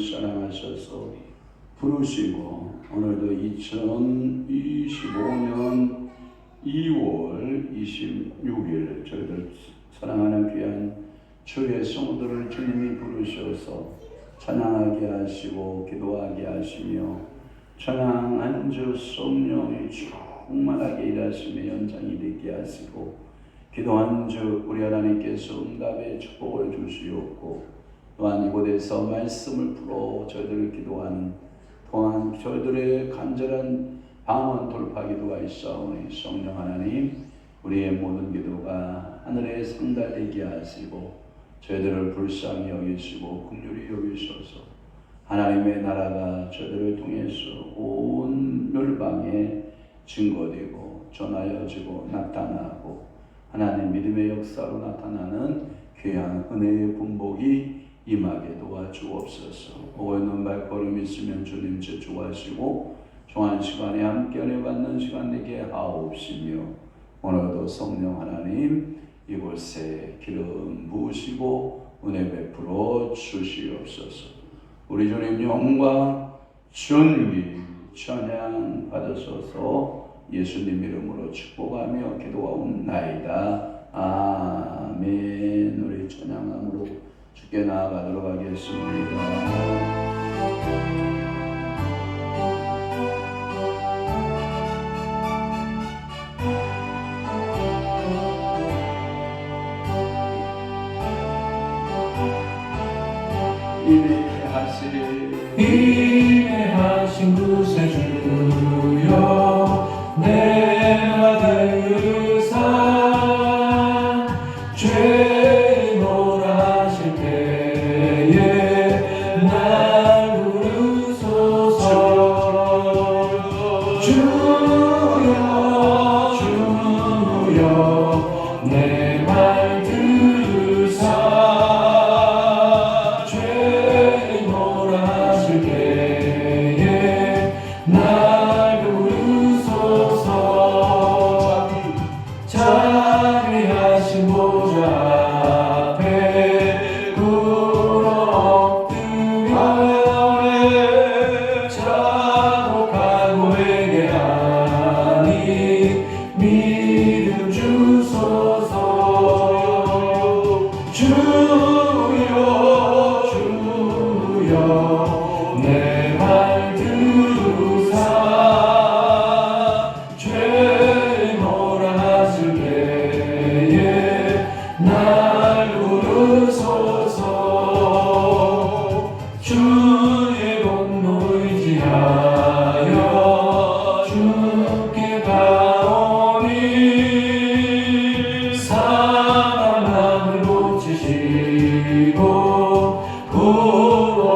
사랑하셔서 부르시고 오늘도 2025년 2월 26일 저희들 사랑하는 귀한 주의 성도들을 주님이 부르셔서 찬양하게 하시고 기도하게 하시며 찬양 안주 성령이 충만하게 일하시며 연장이 되게 하시고 기도 안주 우리 하나님께서 응답의 축복을 주시옵고 또한 이곳에서 말씀을 풀어 저희들을 기도하는 또한 저희들의 간절한 방언 돌파 기도가 있사오니 성령 하나님 우리의 모든 기도가 하늘에 상달되게 하시고 저희들을 불쌍히 여기시고 긍휼히 여기셔서 하나님의 나라가 저희들을 통해서 온 멸방에 증거되고 전하여지고 나타나고 하나님 믿음의 역사로 나타나는 귀한 은혜의 분복이 임하게 도와주옵소서. 오고 있는 발걸음 있으면 주님 제주하시고 종한 시간에 함께 은혜 받는 시간 되게 하옵시며 오늘도 성령 하나님 이곳에 기름 부으시고 은혜 베풀어 주시옵소서. 우리 주님 영광 존귀 찬양 받으소서. 예수님 이름으로 축복하며 기도하옵나이다. 아멘. 우리 찬양함으로 주께 나아가도록 하겠습니다. 인내하신 구세주여 내 아들사 죄 몰아실 때에 날 부르소서. 주여 주여 내 말 들으사 죄 몰아실 때에 날 부르소서. 자비하신 보좌 앞에 꿇어 엎드려 자복하고 회개하니 믿음 주소서. 주여 주여 내 말 들으사 죄 몰아실 때에 날 부르소서. 주의 공로 의지하여 주께 가오니 사랑함을 고치시고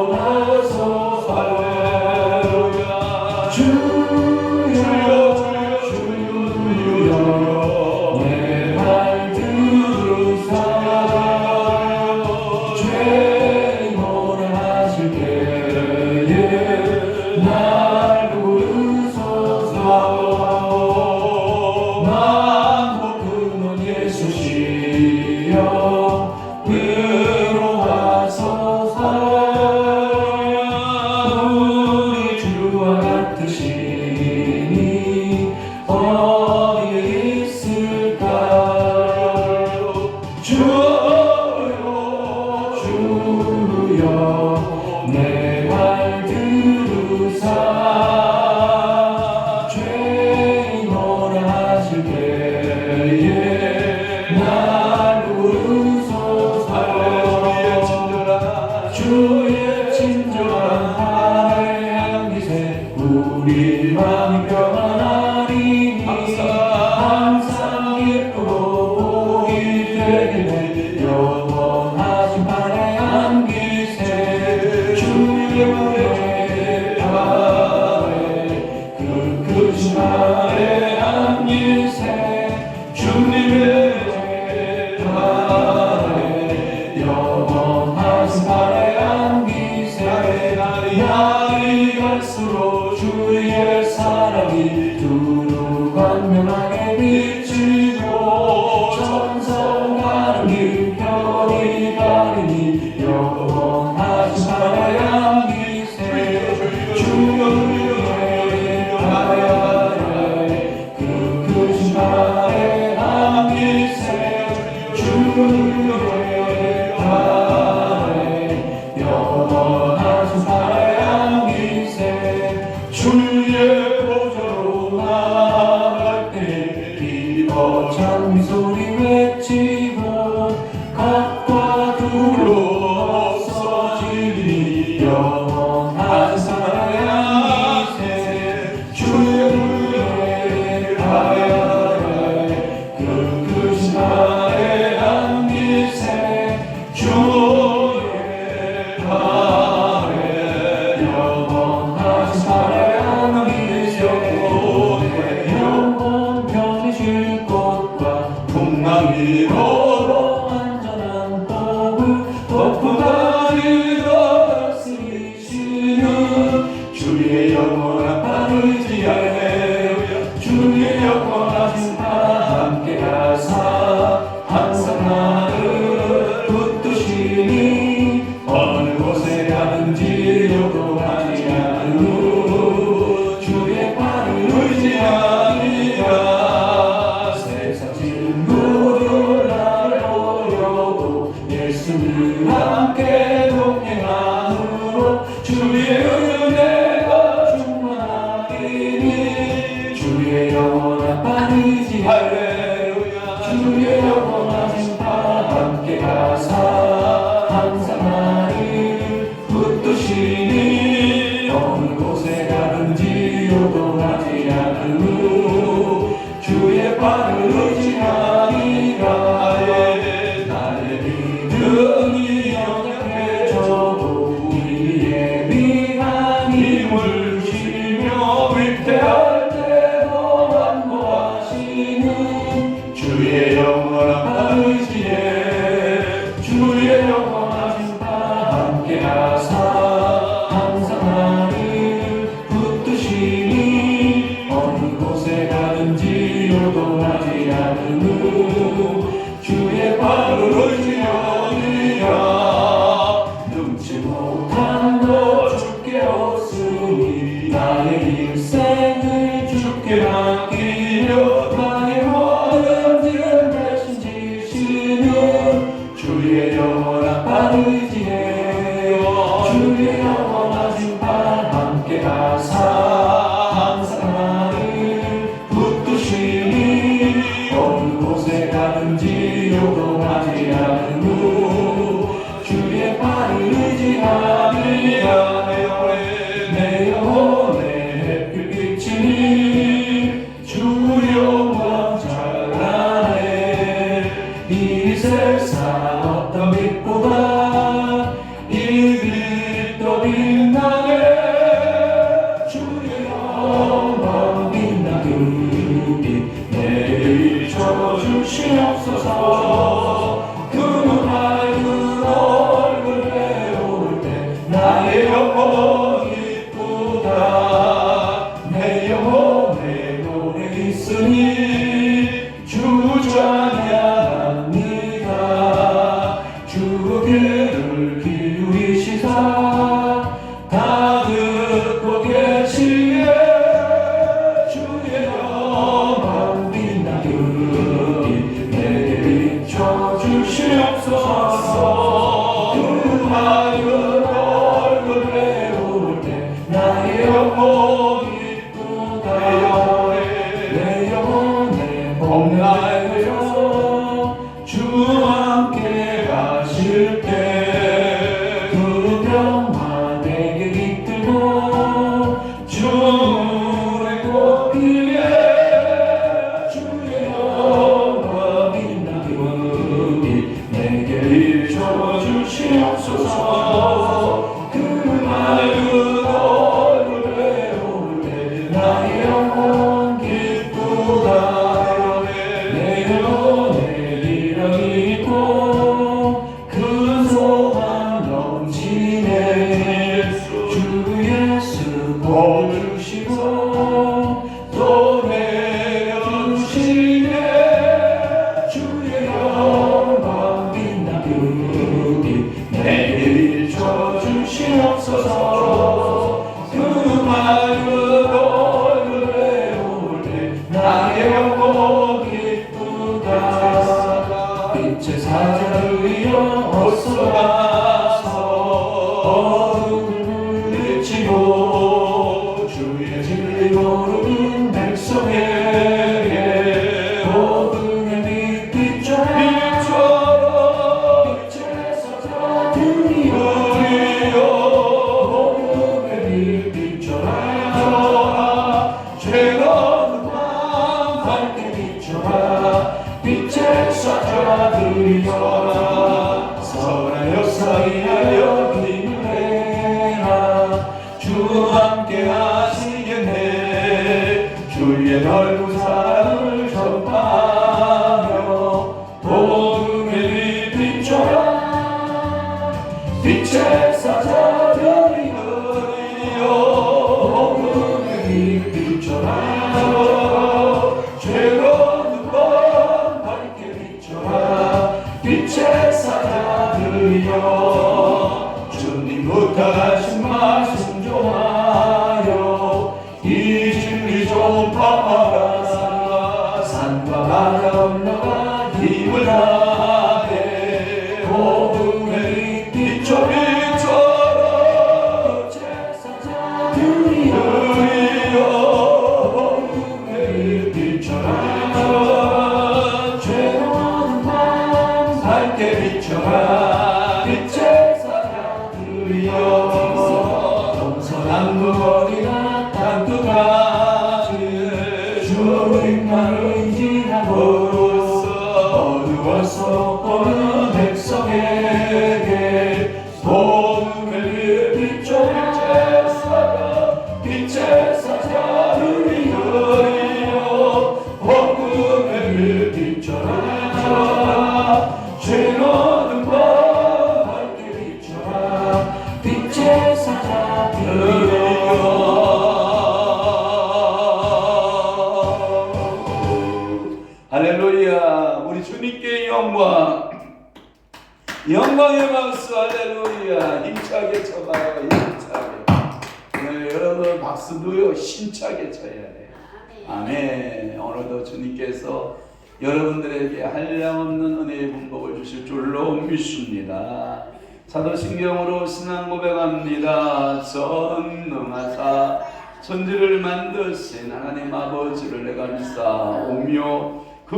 구원하소서. 할렐루야. 주여 주여 내 말 들으사 죄 몰아실 때에 날 부르소서. 만국 근원 예수시여 의로하소서. 우리 주와 같으시니 어디에 있을까요? 주여 주여 내 말 들으사 죄 몰아실 때에 날 부르소서. 주의 친절한 하늘의 향기세 우리 마음이 평안하리니 항상 기쁘고 복이 되길래 영원하신 발의 향기세 주의 발에 그 크신 발의 향기세 주님의 발에 영원하신 발의 향기세 날이 갈수록 주의 사랑이 두루 광명하게 비치고 천성 가는 길 별이 가리니 영원하신 사랑이 주의 보좌로 나아갈 때 기뻐 찬미 소리 외치고 각과 두려워 없어지리 영원한 사랑의 새 주의 불에 가야 해 그 크신 하늘의 안기세 주의 아래 영원한 사랑의 안기세 영원 편히 쉴 곳과 풍랑이로 안전한 복을 폭풍까지 다스리시는 주의 영원한 빠르지 할렐루야 주의 영원하신 바 함께 하사 항상 나를 붙드시니 어느 곳에 가든지 요동하지 않으므로 주의 발을 의지하리라 세상 친구들 나를 어려도 예수님 함께 동행함으로 주의 은혜가 충만하리니 주의 영원한 빠르지 할렐루야 주의 영원하신 바 함께 가사 항상 나를 붙드시니 어느 곳에 가든지 요동하지 않으므로 주의 발을 의지하리라 나의 믿음이 연약해져도 우리의 위한 힘을 주시며 위태할 때도 완고하시는 주의 영원한 바르지에 주의 영원하신 바 함께 하사 항상 나를 붙드시니 어느 곳에 가든지 요동하지 않으므로 주의 발을 의지하리라 능치 못한 것 주께 없으니 나의 일생을 주께 맡기려 나의 모든 짐을 대신 지시는 주의 영원한 빠르지에 주의 영원하신 발 함께 하사 항상 나를 붙드시니 어느 곳에 가든지 요동하지 않으므로 주의 발을 의지하리라 내 영혼의 햇빛이니 주 영광 찬란해 이 세상 어떤 빛보다 이 빛도 빛나네 주의 영광 빛나게 내게 비춰주시옵소서 그 맑은 얼굴 배울 때 나의 영혼 기쁘다 내 영혼에 노래 있으니 주 찬양합니다 주 귀를 기울이시사 다 듣고 계시게 주의 영광 빛나게 내게 비춰주시옵소서 그 맑은 얼굴 배울 때 나의 영혼 기쁘다 내 영혼에 봄날에서 주와 함께 가실 때 그 평화 내게 깃들고 주의 꽃길에 주의 영광 빛나게 내게 비춰주시옵소서 그 맑은 얼굴 배울 때 나의 영혼 기쁘다 내 영혼에 희락이 있고 큰 소망 넘치네 주 예수 복 주시고 또 내려주시네 주의 영광 빛나게 내게 비춰주시옵소서 그 맑은 얼굴 배울 때 나의 영혼 기쁘다 빛의 사자를 이어 어서 가서 어둠을 물리치고 주의 주 함께 하시겠네. 주의 넓은 사랑을 전파하며 복음의 빛 비춰라. 빛의 사자들이 그리려 복음의 빛 비춰라. 죄로운 밤 밝게 비춰라. 빛의 사자들이여 주님 부탁하신 말씀 좋아요. 이 진리 전파하라. 산과 바다 건너가 힘을 다해 복음의 비춰 비춰라. 제사자들이여 복음의 비춰라. 죄로운 밤 밝게 비춰라. 빛의 사자들이여 동서남북어디나 땅끝까지 주님만을 인지함으로써 어두워서 보는 백성에게 복음의 빛의 사자들이여 복음의 비춰라. 죄로운 밤 밝게 비춰라. 빛의 사자들이여. 할렐루야. 우리 주님께 영광의 박수. 할렐루야. 힘차게 쳐봐요. 힘차게. 네, 여러분 박수도요 힘차게 쳐야 돼. 아멘. 오늘도 주님께서 여러분들에게 한량없는 은혜의 분복을 주실 줄로 믿습니다. 사도신경으로 신앙 고백합니다. 전능하사 천지를 만드신 하나님 아버지를 내가 믿사오며 그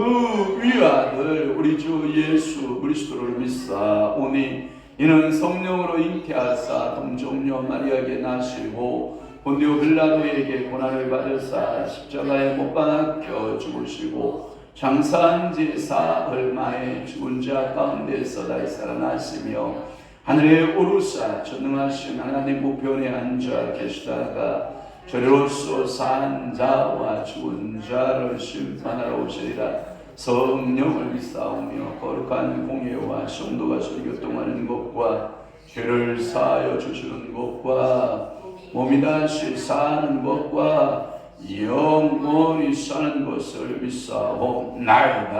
위아들 우리 주 예수 그리스도를 믿사오니 이는 성령으로 잉태하사 동정녀 마리아에게 나시고 본디오 빌라도에게 고난을 받으사 십자가에 못 박혀 죽으시고 장사한 지 사흘 만에 죽은 자 가운데서 다시 살아나시며 하늘에 오르사 전능하신 하나님 우편에 앉아 계시다가 저리로서 산 자와 죽은 자를 심판하러 오시리라. 성령을 믿사오며 거룩한 공예와 성도가 설교동하는 것과 죄를 사하여 주시는 것과 몸이 다시 사는 것과 영원히 사는 것을 믿사옵나이다.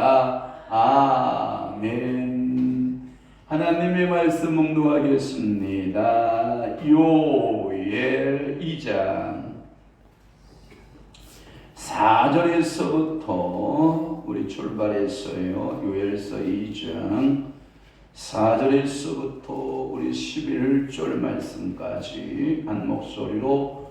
아멘. 하나님의 말씀 묵상하겠습니다. 요엘 2장 4절에서부터 우리 출발했어요. 요엘서 2장 4절에서부터 우리 11절 말씀까지 한 목소리로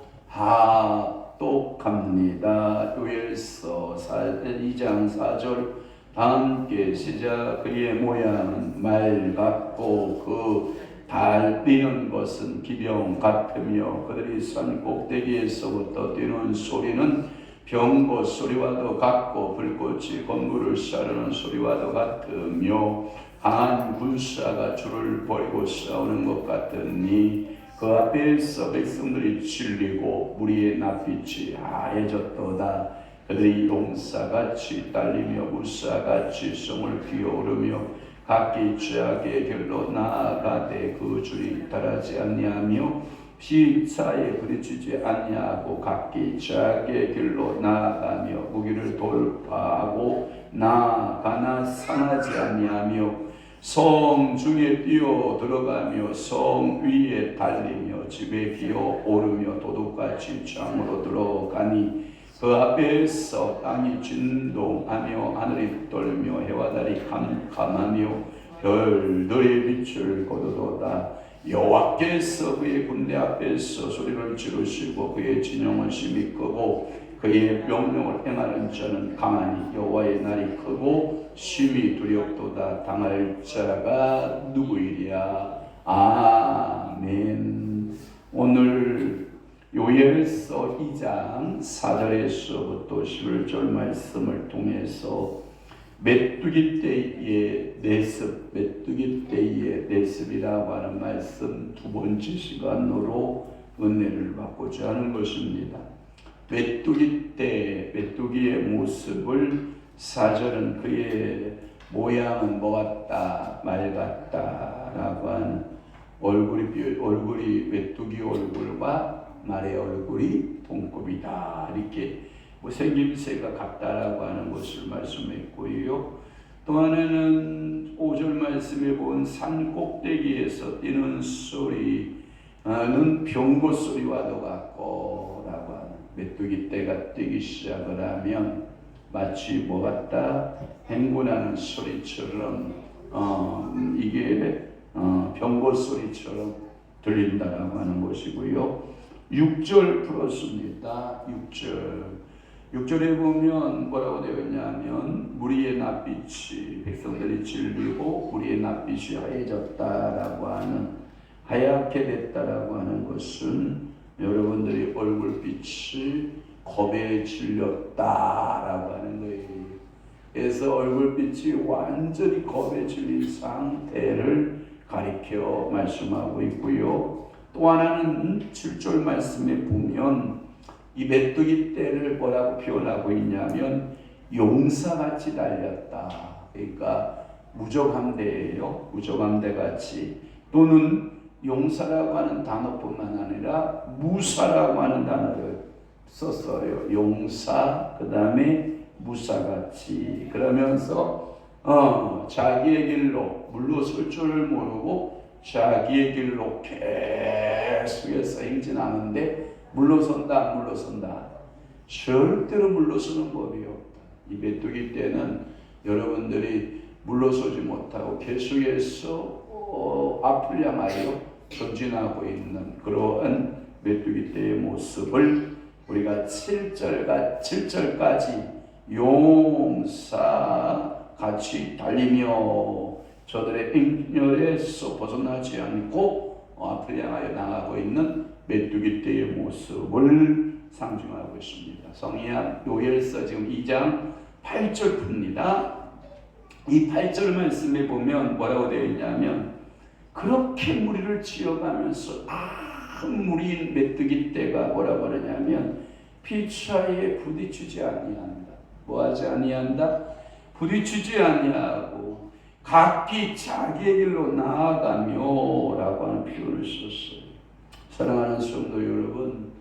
합독합니다. 요엘서 2장 4절 다 함께 시작. 그의 모양은 말 같고 그 달리는 것은 기병 같으며 그들이 산 꼭대기에서부터 뛰는 소리는 병거 소리와도 같고 불꽃이 건물을 사르는 소리와도 같으며 강한 군사가 줄을 버리고 싸우는 것 같으니 그 앞에서 백성들이 질리고 무리의 낯빛이 하얘졌도다. 그들이 용사같이 딸리며 무사같이 성을 기어오르며 각기 죄악의 길로 나아가되 그 줄이 따라지 아니하며 피사에 부딪히지 아니하고 각기 죄악의 길로 나아가며 무기를 돌파하고 나아가나 상하지 아니하며 성 중에 뛰어 들어가며 성 위에 달리며 집에 기어 오르며 도둑같이 창으로 들어가니 그 앞에서 땅이 진동하며 하늘이 떨며 해와 달이 캄캄하며 별들의 빛을 거두도다. 여호와께서 그의 군대 앞에서 소리를 지르시고 그의 진영은 심히 크고 그의 명령을 행하는 자는 강하니 여호와의 날이 크고 심히 두렵도다. 당할 자가 누구이랴. 아멘. 오늘 요엘서 2장 4절에서부터 11절 말씀을 통해서 메뚜기 떼의 내습, 메뚜기 떼의 내습이라고 하는 말씀 두 번째 시간으로 은혜를 받고자 하는 것입니다. 메뚜기 때 메뚜기의 모습을 4절은 그의 모양은 뭐 같다, 말 같다 라고 하는 얼굴이 메뚜기 얼굴과 말의 얼굴이 동급이다 이렇게 생김새가 같다라고 하는 것을 말씀했고요. 또 하나는 5절 말씀에 본 산 꼭대기에서 뛰는 소리는 병거 소리와도 같고 라고 하는, 메뚜기 떼가 뛰기 시작을 하면 마치 뭐 같다, 행군하는 소리처럼 이게 병거 소리처럼 들린다라고 하는 것이고요. 6절 풀었습니다. 6절에 보면 뭐라고 되어 있냐면 무리의 낯빛이 백성들이 질리고 무리의 낯빛이 하얘졌다라고 하는, 하얗게 됐다라고 하는 것은 여러분들이 얼굴빛이 겁에 질렸다라고 하는 거예요. 그래서 얼굴빛이 완전히 겁에 질린 상태를 가리켜 말씀하고 있고요. 또 하나는 7절 말씀에 보면 이 메뚜기 떼를 뭐라고 표현하고 있냐면 용사같이 달렸다. 그러니까 무적함대예요. 무적함대같이, 또는 용사라고 하는 단어뿐만 아니라 무사라고 하는 단어를 썼어요. 용사, 그 다음에 무사같이. 그러면서 자기의 길로 물러설 줄을 모르고 자기의 길로 계속해서 행진하는데 물러선다 안 물러선다, 절대로 물러서는 법이 없다. 이 메뚜기 때는 여러분들이 물러서지 못하고 계속해서 앞을 향하여 전진하고 있는 그러한 메뚜기 때의 모습을 우리가 7절까지 용사같이 달리며 저들의 행렬에서 벗어나지 않고 앞을 향하여 나가고 있는 메뚜기 떼의 모습을 상징하고 있습니다. 성리학 요엘서 지금 2장 8절 풉니다. 이 8절 말씀에 보면 뭐라고 되어 있냐면, 그렇게 무리를 지어가면서 큰 무리인 메뚜기 떼가 뭐라고 하냐면 피차에 부딪히지 아니한다. 뭐하지 아니한다? 부딪히지 아니하고 각기 자기의 길로 나아가며 라고 하는 표현을 썼어요. 사랑하는 성도 여러분,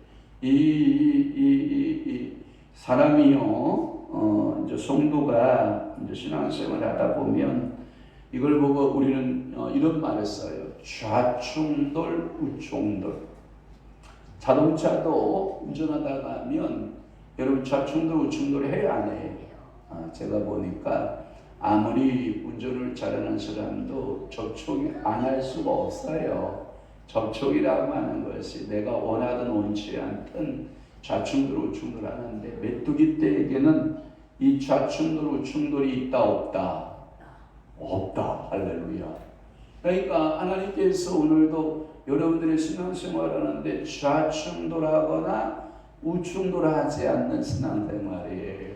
이 사람이요, 이제 성도가 이제 신앙생활을 하다 보면 이걸 보고 우리는 이런 말을 써요. 좌충돌, 우충돌. 자동차도 운전하다 가면 여러분 좌충돌, 우충돌 해야 안 해요? 제가 보니까 아무리 운전을 잘하는 사람도 접촉 안 할 수가 없어요. 접촉이라고 하는 것이 내가 원하든 원치 않든 좌충돌, 우충돌 하는데 메뚜기 떼에게는 이 좌충돌, 우충돌이 있다 없다? 없다. 할렐루야. 그러니까 하나님께서 오늘도 여러분들의 신앙생활하는데 좌충돌하거나 우충돌하지 않는 신앙생활이에요.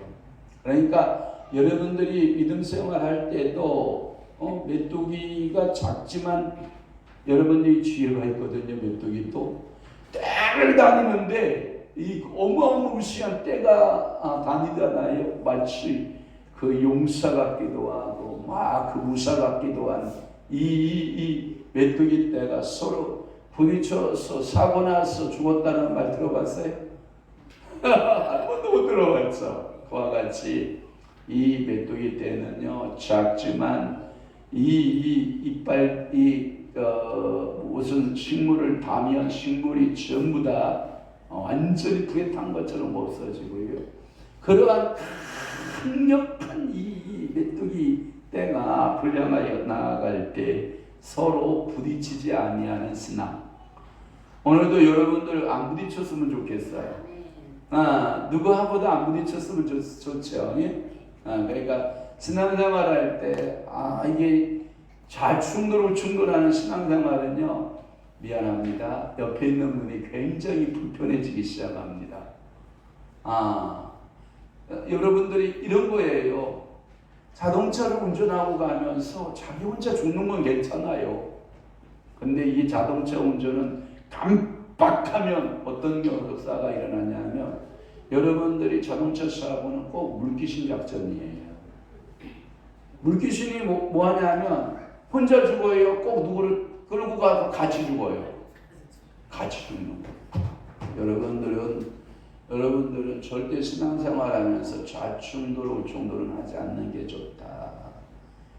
그러니까 여러분들이 믿음 생활할 때도 메뚜기가 작지만 여러분들이 지혜가 있거든요. 메뚜기도 떼를 다니는데 이 어마어마무시한 떼가 다니잖아요. 마치 그 용사 같기도 하고 막 그 무사 같기도 한 이 메뚜기 떼가 서로 부딪혀서 사고 나서 죽었다는 말 들어봤어요? 한 번도 못 들어봤죠. 그와 같이 이 메뚜기 떼는요 작지만 이 이빨 무슨 식물을 다면 식물이 전부 다 완전히 불에 탄 것처럼 없어지고요. 그러한 강력한 이 메뚜기 떼가 앞을 향하여 나아갈 때 서로 부딪히지 아니하는 신앙. 오늘도 여러분들 안 부딪혔으면 좋겠어요. 누구하고도 안 부딪혔으면 좋죠. 예? 그러니까 신앙생활할 때 이게 좌충돌우충돌하는 신앙생활은요, 미안합니다. 옆에 있는 분이 굉장히 불편해지기 시작합니다. 여러분들이 이런 거예요. 자동차를 운전하고 가면서 자기 혼자 죽는 건 괜찮아요. 근데 이 자동차 운전은 빡하면 어떤 역사가 일어나냐면 여러분들이 자동차 시합은 꼭 물귀신 작전이에요. 물귀신이 뭐 하냐면 혼자 죽어요. 꼭 누구를 끌고 가서 같이 죽어요. 같이 죽는 거예요. 여러분들은 절대 신앙생활하면서 좌충돌 우충돌은 하지 않는 게 좋다.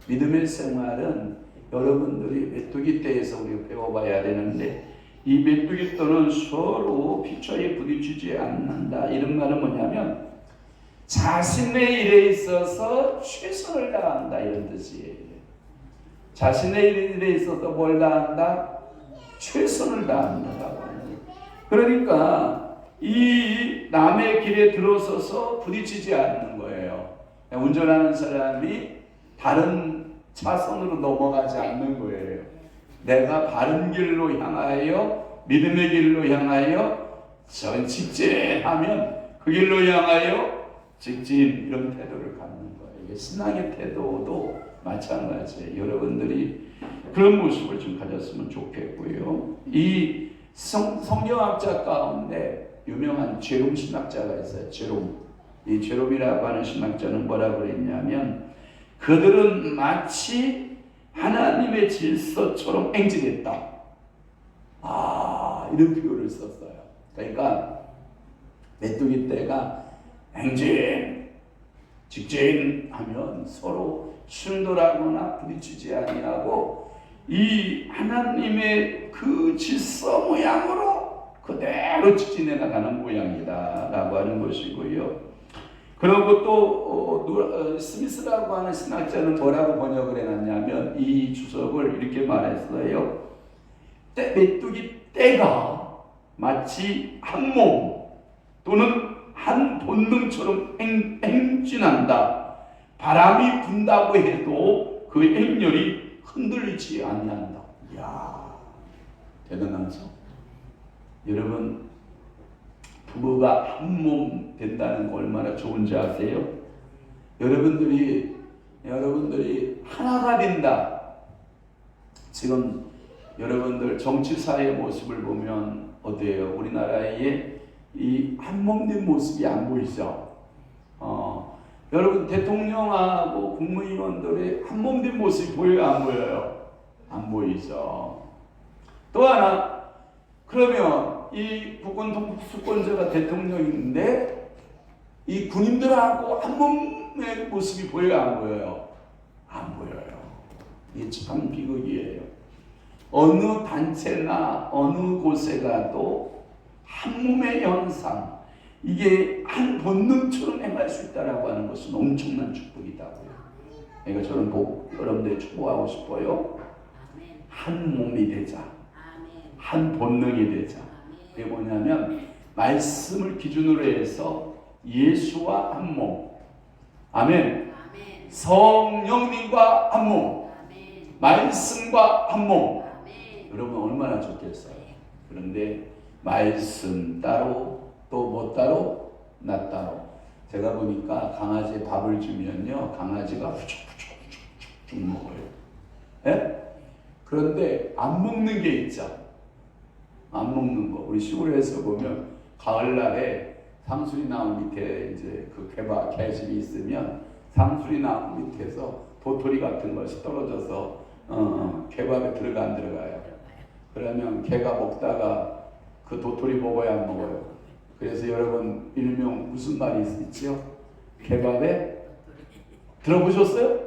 믿음의 생활은 여러분들이 메뚜기 떼에서 우리가 배워봐야 되는데 이 메뚜기 떼는 서로 피처에 부딪히지 않는다. 이런 말은 뭐냐면 자신의 일에 있어서 최선을 다한다 이런 뜻이에요. 자신의 일에 있어서 뭘 다한다? 최선을 다한다고 하는 거예요. 그러니까 이 남의 길에 들어서서 부딪히지 않는 거예요. 운전하는 사람이 다른 차선으로 넘어가지 않는 거예요. 내가 바른 길로 향하여 믿음의 길로 향하여 전 직진하면 그 길로 향하여 직진 이런 태도를 갖는 거예요. 이게 신앙의 태도도 마찬가지예요. 여러분들이 그런 모습을 좀 가졌으면 좋겠고요. 이 성경학자 가운데 유명한 제롬 신학자가 있어요. 이 제롬이라고 하는 신학자는 뭐라고 그랬냐면 그들은 마치 하나님의 질서처럼 행진했다. 이런 표현을 썼어요. 그러니까 메뚜기 떼가 행진, 직진하면 서로 충돌하거나 부딪히지 아니하고 이 하나님의 그 질서 모양으로 그대로 직진해 나가는 모양이다라고 하는 것이고요. 그리고 또 스미스라고 하는 신학자는 뭐라고 번역을 해놨냐면 이 주석을 이렇게 말했어요. 메뚜기 떼가 마치 한 몸 또는 한 본능처럼 행진한다. 바람이 분다고 해도 그 행렬이 흔들리지 아니한다. 이야, 대단하죠? 여러분, 부부가 한 몸 된다는 거 얼마나 좋은지 아세요? 여러분들이 하나가 된다. 지금 여러분들 정치사의 모습을 보면 어때요? 우리나라의 이 한 몸 된 모습이 안 보이죠? 여러분 대통령하고 국무위원들의 한 몸 된 모습이 보여요? 안 보여요? 안 보이죠? 또 하나, 그러면 이 북권 통수권자가 대통령인데 이 군인들하고 한 몸의 모습이 보여요? 안 보여요? 안 보여요. 이게 참 비극이에요. 어느 단체나 어느 곳에 가도 한 몸의 현상, 이게 한 본능처럼 행할 수 있다라고 하는 것은 엄청난 축복이다고요. 그러니까 저는 여러분들이 축복하고 싶어요. 한 몸이 되자. 한 본능이 되자. 그게 뭐냐면 말씀을 기준으로 해서 예수와 한 몸. 아멘. 성령님과 한 몸. 말씀과 한 몸. 여러분 얼마나 좋겠어요. 그런데 말씀 따로 또 뭐 따로 나 따로. 제가 보니까 강아지에 밥을 주면요 강아지가 후죽후죽 먹어요. 예? 그런데 안 먹는 게 있죠. 안 먹는 거. 우리 시골에서 보면 가을날에 상수리 나무 밑에 이제 그 개집이 있으면 상수리 나무 밑에서 도토리 같은 것이 떨어져서 개밥에 들어가 안 들어가요. 그러면 개가 먹다가 그 도토리 먹어야 안 먹어요. 그래서 여러분 일명 무슨 말이 있죠? 개밥에 들어보셨어요?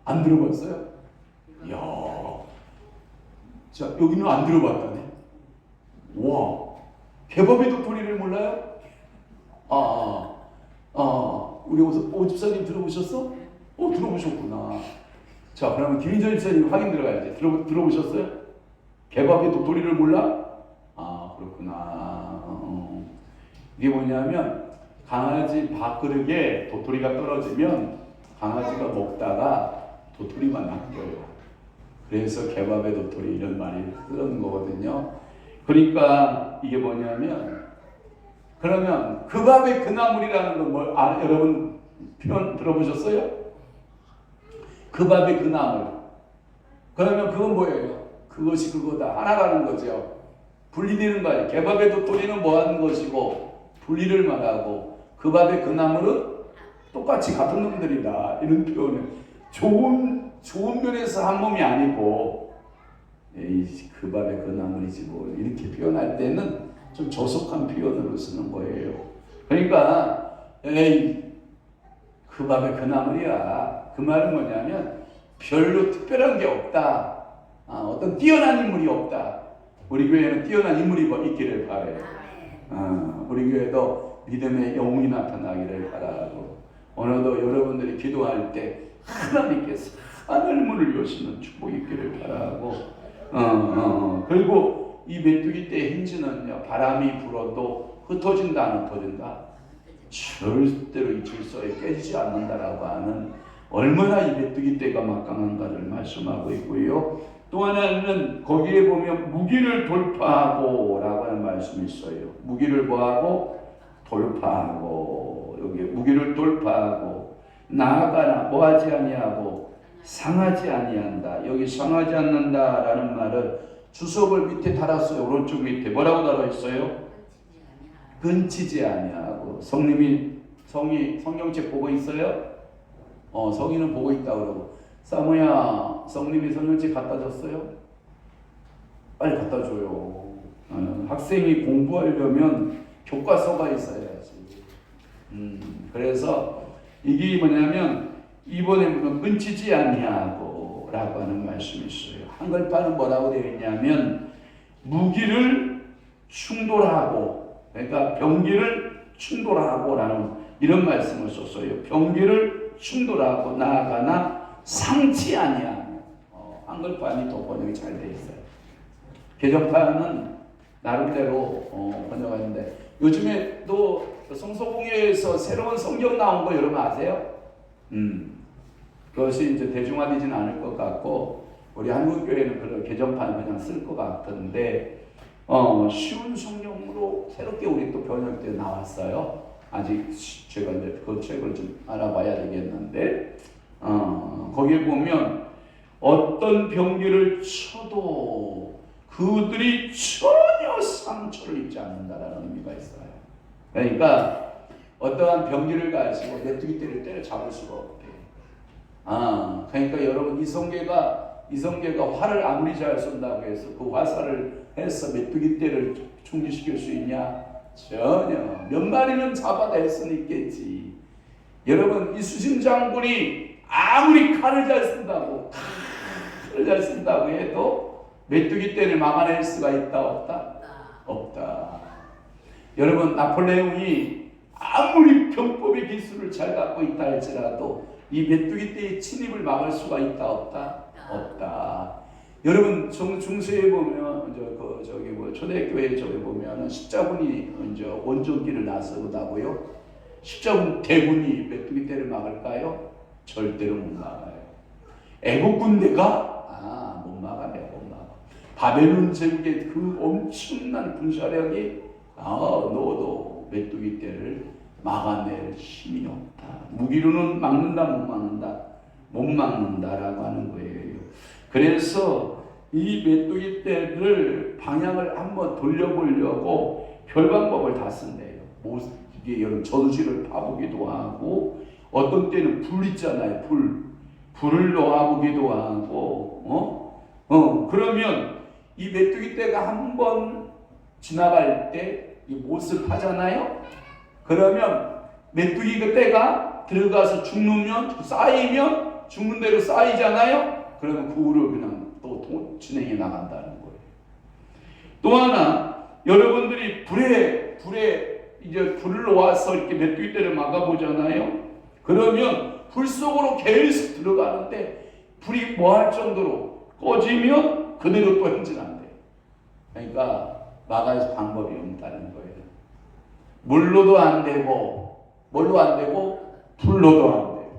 안 들어봤어요? 이야, 자 여기는 안 들어봤다네. 와, 개밥에 도토리를 몰라요? 우리 오 집사님 들어보셨어? 들어보셨구나. 자, 그러면 김인전 집사님 확인 들어가야지. 들어보셨어요? 개밥에 도토리를 몰라? 그렇구나. 이게 뭐냐면 강아지 밥그릇에 도토리가 떨어지면 강아지가 먹다가 도토리만 남겨요. 그래서 개밥에 도토리 이런 말이 쓰는 거거든요. 그러니까 이게 뭐냐면 그러면 그 밥에 그 나물이라는 건 뭐 여러분 표현 들어보셨어요? 그 밥에 그 나물. 그러면 그건 뭐예요? 그것이 그거다. 하나가는 거죠. 분리되는 거 아니에요. 개밥의 도토리는 뭐 하는 것이고 분리를 말하고 그 밥의 그 나물은 똑같이 같은 놈들이다. 이런 표현을 좋은 면에서 한 몸이 아니고 에이, 그 밥의 그 나물이지 뭐 이렇게 표현할 때는 좀 조속한 표현으로 쓰는 거예요. 그러니까 에이 그 밥의 그 나물이야. 그 말은 뭐냐면 별로 특별한 게 없다. 어떤 뛰어난 인물이 없다. 우리 교회는 뛰어난 인물이 있기를 바래요. 우리 교회도 믿음의 영웅이 나타나기를 바라고 오늘도 여러분들이 기도할 때 하나님께서 하늘문을 여시는 축복이 있기를 바라고 그리고 이 메뚜기 떼의 힌지는요 바람이 불어도 흩어진다 안 흩어진다? 절대로 이 질서에 깨지지 않는다라고 하는 얼마나 이 메뚜기 떼가 막강한가를 말씀하고 있고요. 또 하나는 거기에 보면 무기를 돌파하고 라고 하는 말씀이 있어요. 무기를 뭐하고? 돌파하고 여기 무기를 돌파하고 나아가나 뭐하지 아니하고 상하지 아니한다. 여기 상하지 않는다라는 말은 주석을 밑에 달았어요. 오른쪽 밑에 뭐라고 달아있어요? 근치지 아니하고 성경책 보고 있어요? 성인은 보고 있다 그러고 사모야 성님이 성경책 갖다 줬어요? 빨리 갖다 줘요. 학생이 공부하려면 교과서가 있어야지. 그래서 이게 뭐냐면 이번에 보면 끊치지 아니하고 라고 하는 말씀이 있어요. 한글판은 뭐라고 되어 있냐면 무기를 충돌하고 그러니까 병기를 충돌하고 라는 이런 말씀을 썼어요. 병기를 충돌하고 나아가나 상치 아니하며 한글판이 더 번역이 잘 되어 있어요. 개정판은 나름대로 번역하는데 요즘에 또 성서공회에서 새로운 성경 나온 거 여러분 아세요? 그것이 이제 대중화되지는 않을 것 같고 우리 한국교회는 그런 개정판 그냥 쓸 것 같은데 쉬운 성경으로 새롭게 우리 또 번역되어 나왔어요. 아직 제가 이제 그 책을 좀 알아봐야 되겠는데 거기에 보면 어떤 병기를 쳐도 그들이 전혀 상처를 입지 않는다라는 의미가 있어요. 그러니까 어떠한 병기를 가지고 메뚜기 떼를 때려잡을 수가 없대요. 그러니까 여러분 이성계가 활을 아무리 잘 쏜다고 해서 그 화살을 해서 메뚜기 떼를 충지시킬 수 있냐? 전혀. 몇 마리는 잡아낼 수는 있겠지. 여러분 이수신 장군이 아무리 칼을 잘 쓴다고 해도 메뚜기 떼를 막아낼 수가 있다 없다? 없다. 여러분 나폴레옹이 아무리 병법의 기술을 잘 갖고 있다 할지라도 이 메뚜기 떼의 침입을 막을 수가 있다 없다? 없다. 여러분 중세에 보면 초대교회 저기 보면은 십자군이 이제 원정기를 나서다고요. 십자군 대군이 메뚜기 떼를 막을까요? 절대로 못 막아요. 애국 군대가 못 막아요. 못 막아. 바벨론 제국의 그 엄청난 군사력이 너도 메뚜기 떼를 막아낼 힘이 없다. 무기로는 막는다 못 막는다? 못 막는다라고 하는 거예요. 그래서 이 메뚜기 떼를 방향을 한번 돌려보려고 별 방법을 다 쓴대요. 이게 여러분 전시를 봐보기도 하고 어떤 때는 불 있잖아요. 불을 놓아보기도 하고 그러면 이 메뚜기 떼가 한번 지나갈 때 이 못을 파잖아요. 그러면 메뚜기 그 떼가 들어가서 쌓이면 죽는 대로 쌓이잖아요. 그러면 그 후로 그냥 또 진행해 나간다는 거예요. 또 하나 여러분들이 불에 이제 불을 놓아서 이렇게 메뚜기 떼를 막아보잖아요. 그러면 불 속으로 계속 들어가는데 불이 뭐할 정도로 꺼지면 그대로 또 행진한대. 그러니까 막을 방법이 없다는 거예요. 물로도 안 되고 뭘로 안 되고 불로도 안 돼요.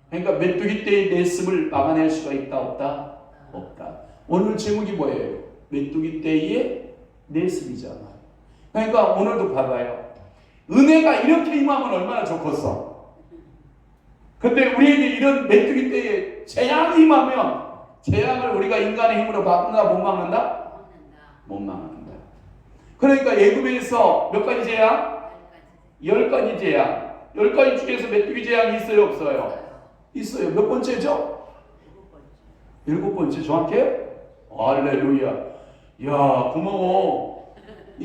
그러니까 메뚜기 떼의 내습을 막아낼 수가 있다 없다? 없다. 오늘 제목이 뭐예요? 메뚜기 떼의 내습이잖아요. 그러니까 오늘도 봐봐요. 은혜가 이렇게 임하면 얼마나 좋겠어. 근데 우리에게 이런 메뚜기 떼의 재앙이 임하면 재앙을 우리가 인간의 힘으로 막는다 못 막는다? 못 막는다. 그러니까 애굽에서 몇 가지 재앙? 10가지 재앙. 10가지 중에서 메뚜기 재앙이 있어요, 없어요? 있어요. 몇 번째죠? 7번째. 정확해요? 할렐루야. 야, 고마워.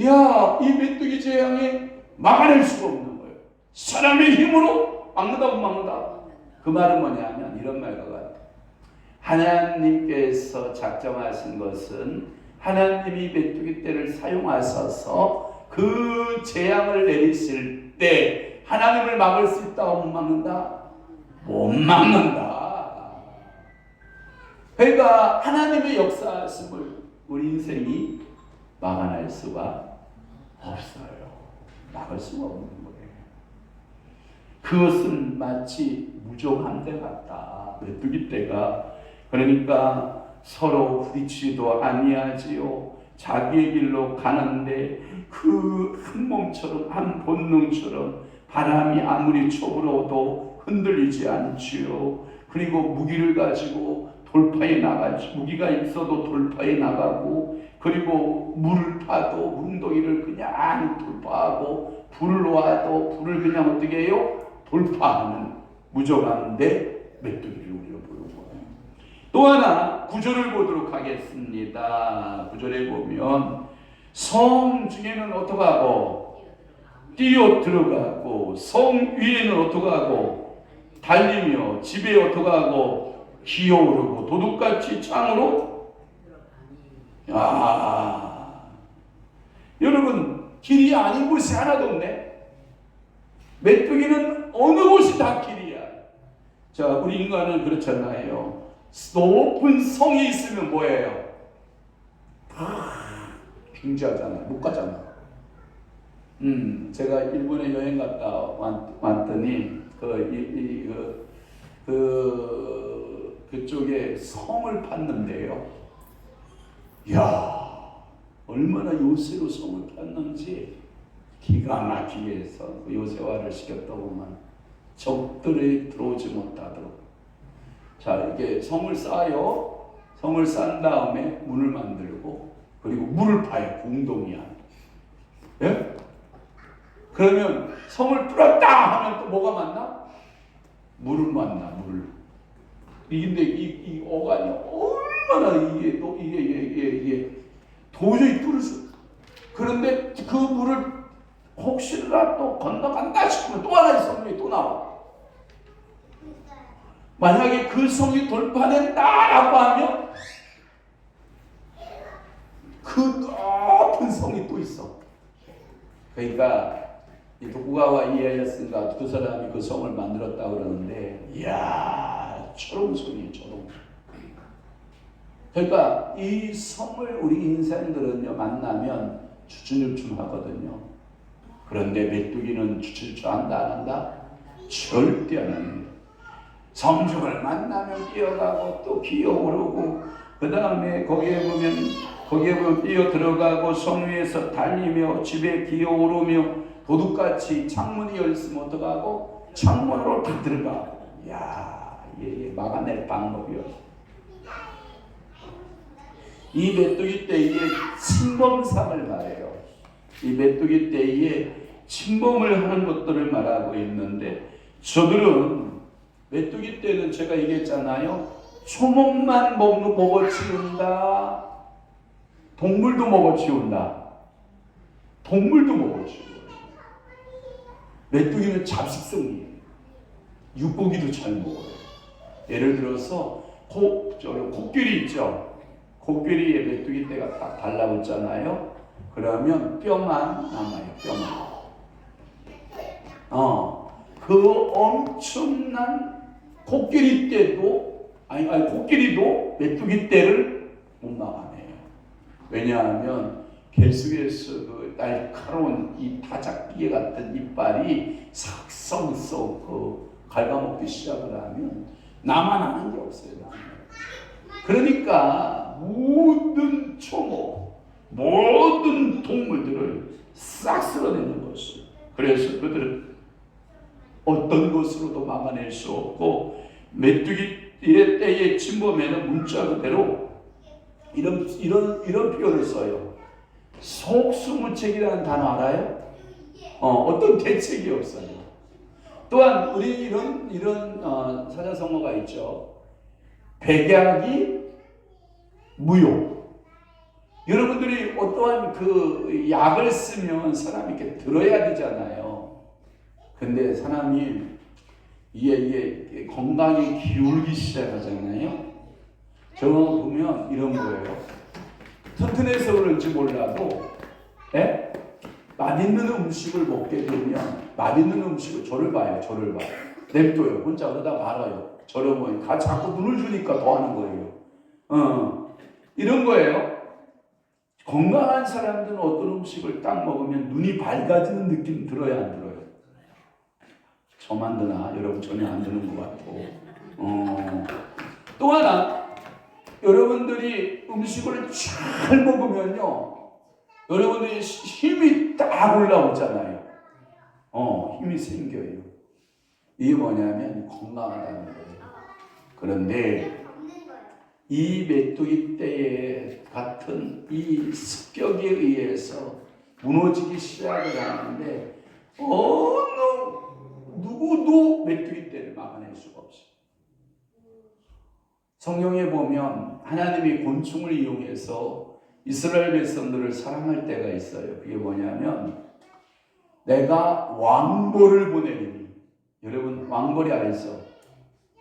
야, 이 메뚜기 재앙에 막아낼 수가 없는 거예요. 사람의 힘으로 막는다, 못 막는다. 그 말은 뭐냐면 이런 말과 같아요. 하나님께서 작정하신 것은 하나님이 메뚜기 떼를 사용하셔서 그 재앙을 내리실 때 하나님을 막을 수 있다, 못 막는다? 못 막는다. 그러니까 하나님의 역사하심을 우리 인생이 막아낼 수가 없어요. 막을 수가 없는 거예요. 그것은 마치 무정함대 같다. 메뚜기 떼가. 그러니까 서로 부딪히지도 아니하지요. 자기의 길로 가는데 그 한 몸처럼, 한 본능처럼 바람이 아무리 쳐불어도 흔들리지 않지요. 그리고 무기를 가지고 돌파해 나가지. 무기가 있어도 돌파해 나가고, 그리고 물을 파도 웅덩이를 그냥 돌파하고, 불을 놓아도 불을 그냥 어떻게 해요? 돌파하는 무정한데 메뚜기를 우리가 보는 거예요. 또 하나 구절을 보도록 하겠습니다. 구절에 보면 성 중에는 어떻게 하고 뛰어 들어가고, 성 위에는 어떻게 하고 달리며, 집에 어떻게 하고 기어오르고 도둑같이 창으로. 여러분, 길이 아닌 곳이 하나도 없네. 메뚜기는 어느 곳이 다 길이야. 자, 우리 인간은 그렇잖아요. 높은 성이 있으면 뭐예요? 빙자하잖아요. 못 가잖아. 제가 일본에 여행 갔다 왔더니 그쪽에 성을 팠는데요. 이야, 얼마나 요새로 성을 팠는지 기가 막히게 해서 그 요새화를 시켰더구만. 적들이 들어오지 못하도록. 자, 이게 성을 쌓아요. 성을 쌓은 다음에 문을 만들고, 그리고 물을 파요. 웅덩이야. 예? 그러면 성을 뚫었다 하면 또 뭐가 만나? 물을 만나, 물. 근데 이 어간이 얼마나 이게 도저히 뚫을 수. 그런데 그 물을 혹시라도 건너간다 싶으면 또 하나의 성이 또 나와. 만약에 그 성이 돌파된다라고 하면 그 높은 성이 또 있어. 그러니까 이 도쿠가와 이에야스인가 두 사람이 그 성을 만들었다 그러는데, 이야, 초롱성이에요, 초롱. 그러니까 이 성을 우리 인생들은요 만나면 주춤주춤하거든요. 그런데 메뚜기는 주춤주춤한다 안 한다? 절대 안 합니다. 성중을 만나면 뛰어가고 또 기어오르고, 그 다음에 거기에 보면 뛰어 들어가고, 성 위에서 달리며, 집에 기어오르며, 도둑같이 창문이 열리면 어떡하고 창문으로 다 들어가고. 이야, 얘 막아낼 방법이요. 이 메뚜기 떼의 침범상을 말해요. 이 메뚜기 떼의 침범을 하는 것들을 말하고 있는데, 저들은 메뚜기 떼는 제가 얘기했잖아요. 초목만 먹어치운다. 동물도 먹어치운다. 동물도 먹어치워요. 메뚜기는 잡식성이에요. 육고기도 잘 먹어요. 예를 들어서 코끼리 있죠. 코끼리에 메뚜기 떼가 딱 달라붙잖아요. 그러면 뼈만 남아요. 뼈만. 그 엄청난 코끼리 떼도 코끼리도 메뚜기 떼를 못 막아내요. 왜냐하면 계속해서 그 날카로운 이 타작기계 같은 이빨이 삭성썩 갉아먹기 시작을 하면 나만 아는 게 없어요. 그러니까 모든 초목, 모든 동물들을 싹 쓸어내는 것을. 그래서 그들은 어떤 것으로도 막아낼 수 없고, 메뚜기의 때의 침범에는 문자 그대로 이런 표현을 써요. 속수무책이라는 단어 알아요? 어떤 대책이 없어요. 또한 우리 이런 사자성어가 있죠. 백약이 무효. 여러분들이 어떠한 그 약을 쓰면 사람이 이렇게 들어야 되잖아요. 근데 사람이 이게 건강이 기울기 시작하잖아요. 저거 보면 이런 거예요. 튼튼해서 그런지 몰라도 맛있는 음식을 먹게 되면 맛있는 음식을 저를 봐요. 냅둬요. 혼자 그러다 말아요. 저러면 자꾸 눈을 주니까 더 하는 거예요. 이런 거예요. 건강한 사람들은 어떤 음식을 딱 먹으면 눈이 밝아지는 느낌 들어야 안 들어요? 저만 드나? 여러분 전혀 안 드는 것 같고. 또 하나, 여러분들이 음식을 잘 먹으면요, 여러분들이 힘이 딱 올라오잖아요. 힘이 생겨요. 이게 뭐냐면 건강하다는 거예요. 그런데 이 메뚜기 떼에 같은 이 습격에 의해서 무너지기 시작을 하는데 어느 누구도 메뚜기 떼를 막아낼 수가 없어요. 성경에 보면 하나님이 곤충을 이용해서 이스라엘 백성들을 사랑할 때가 있어요. 그게 뭐냐면 내가 왕벌을 보내리니, 여러분 왕벌이 알죠?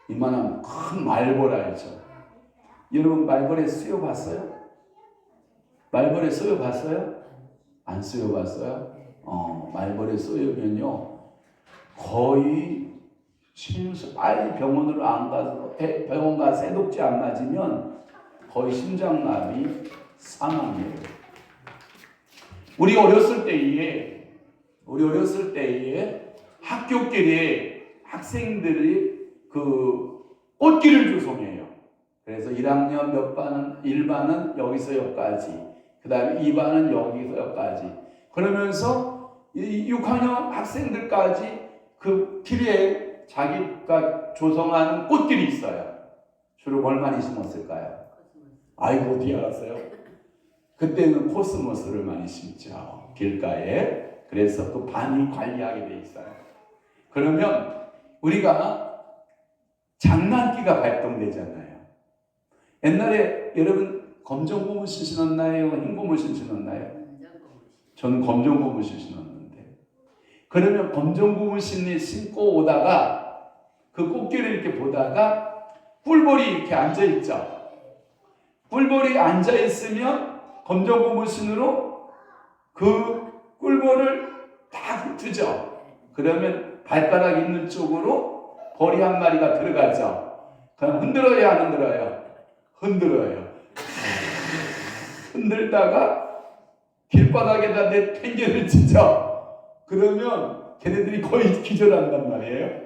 이만한 큰 말벌 알죠? 여러분 말벌에 쓰여봤어요? 말벌에 쓰여봤어요? 안 쓰여봤어요? 말벌에 쓰여면요 거의 빨리 병원으로 안 가서 병원 가서 해독제 안 맞으면 거의 심장마비 사망이에요. 우리 어렸을 때에 학교끼리 학생들이 그 꽃길을 조성해요. 그래서 1학년 몇 반은 1반은 여기서 여기까지, 그 다음에 2반은 여기서 여기까지, 그러면서 6학년 학생들까지 그 길에 자기가 조성하는 꽃길이 있어요. 주로 뭘 많이 심었을까요? 아이고 어떻게 알았어요? 그때는 코스모스를 많이 심죠, 길가에. 그래서 그 반이 관리하게 돼 있어요. 그러면 우리가 장난기가 발동되잖아요. 옛날에 여러분 검정 고무신 신었나요? 흰 고무신 신었나요? 저는 검정 고무신 신었는데, 그러면 검정 고무신을 신고 오다가 그 꽃길을 이렇게 보다가 꿀벌이 이렇게 앉아있죠. 꿀벌이 앉아있으면 검정 고무신으로 그 꿀벌을 다 흩죠. 그러면 발가락 있는 쪽으로 벌이 한 마리가 들어가죠. 그럼 흔들어야 안 흔들어요? 흔들어요. 흔들다가 길바닥에다 내 팽개를 치죠. 그러면 걔네들이 거의 기절한단 말이에요.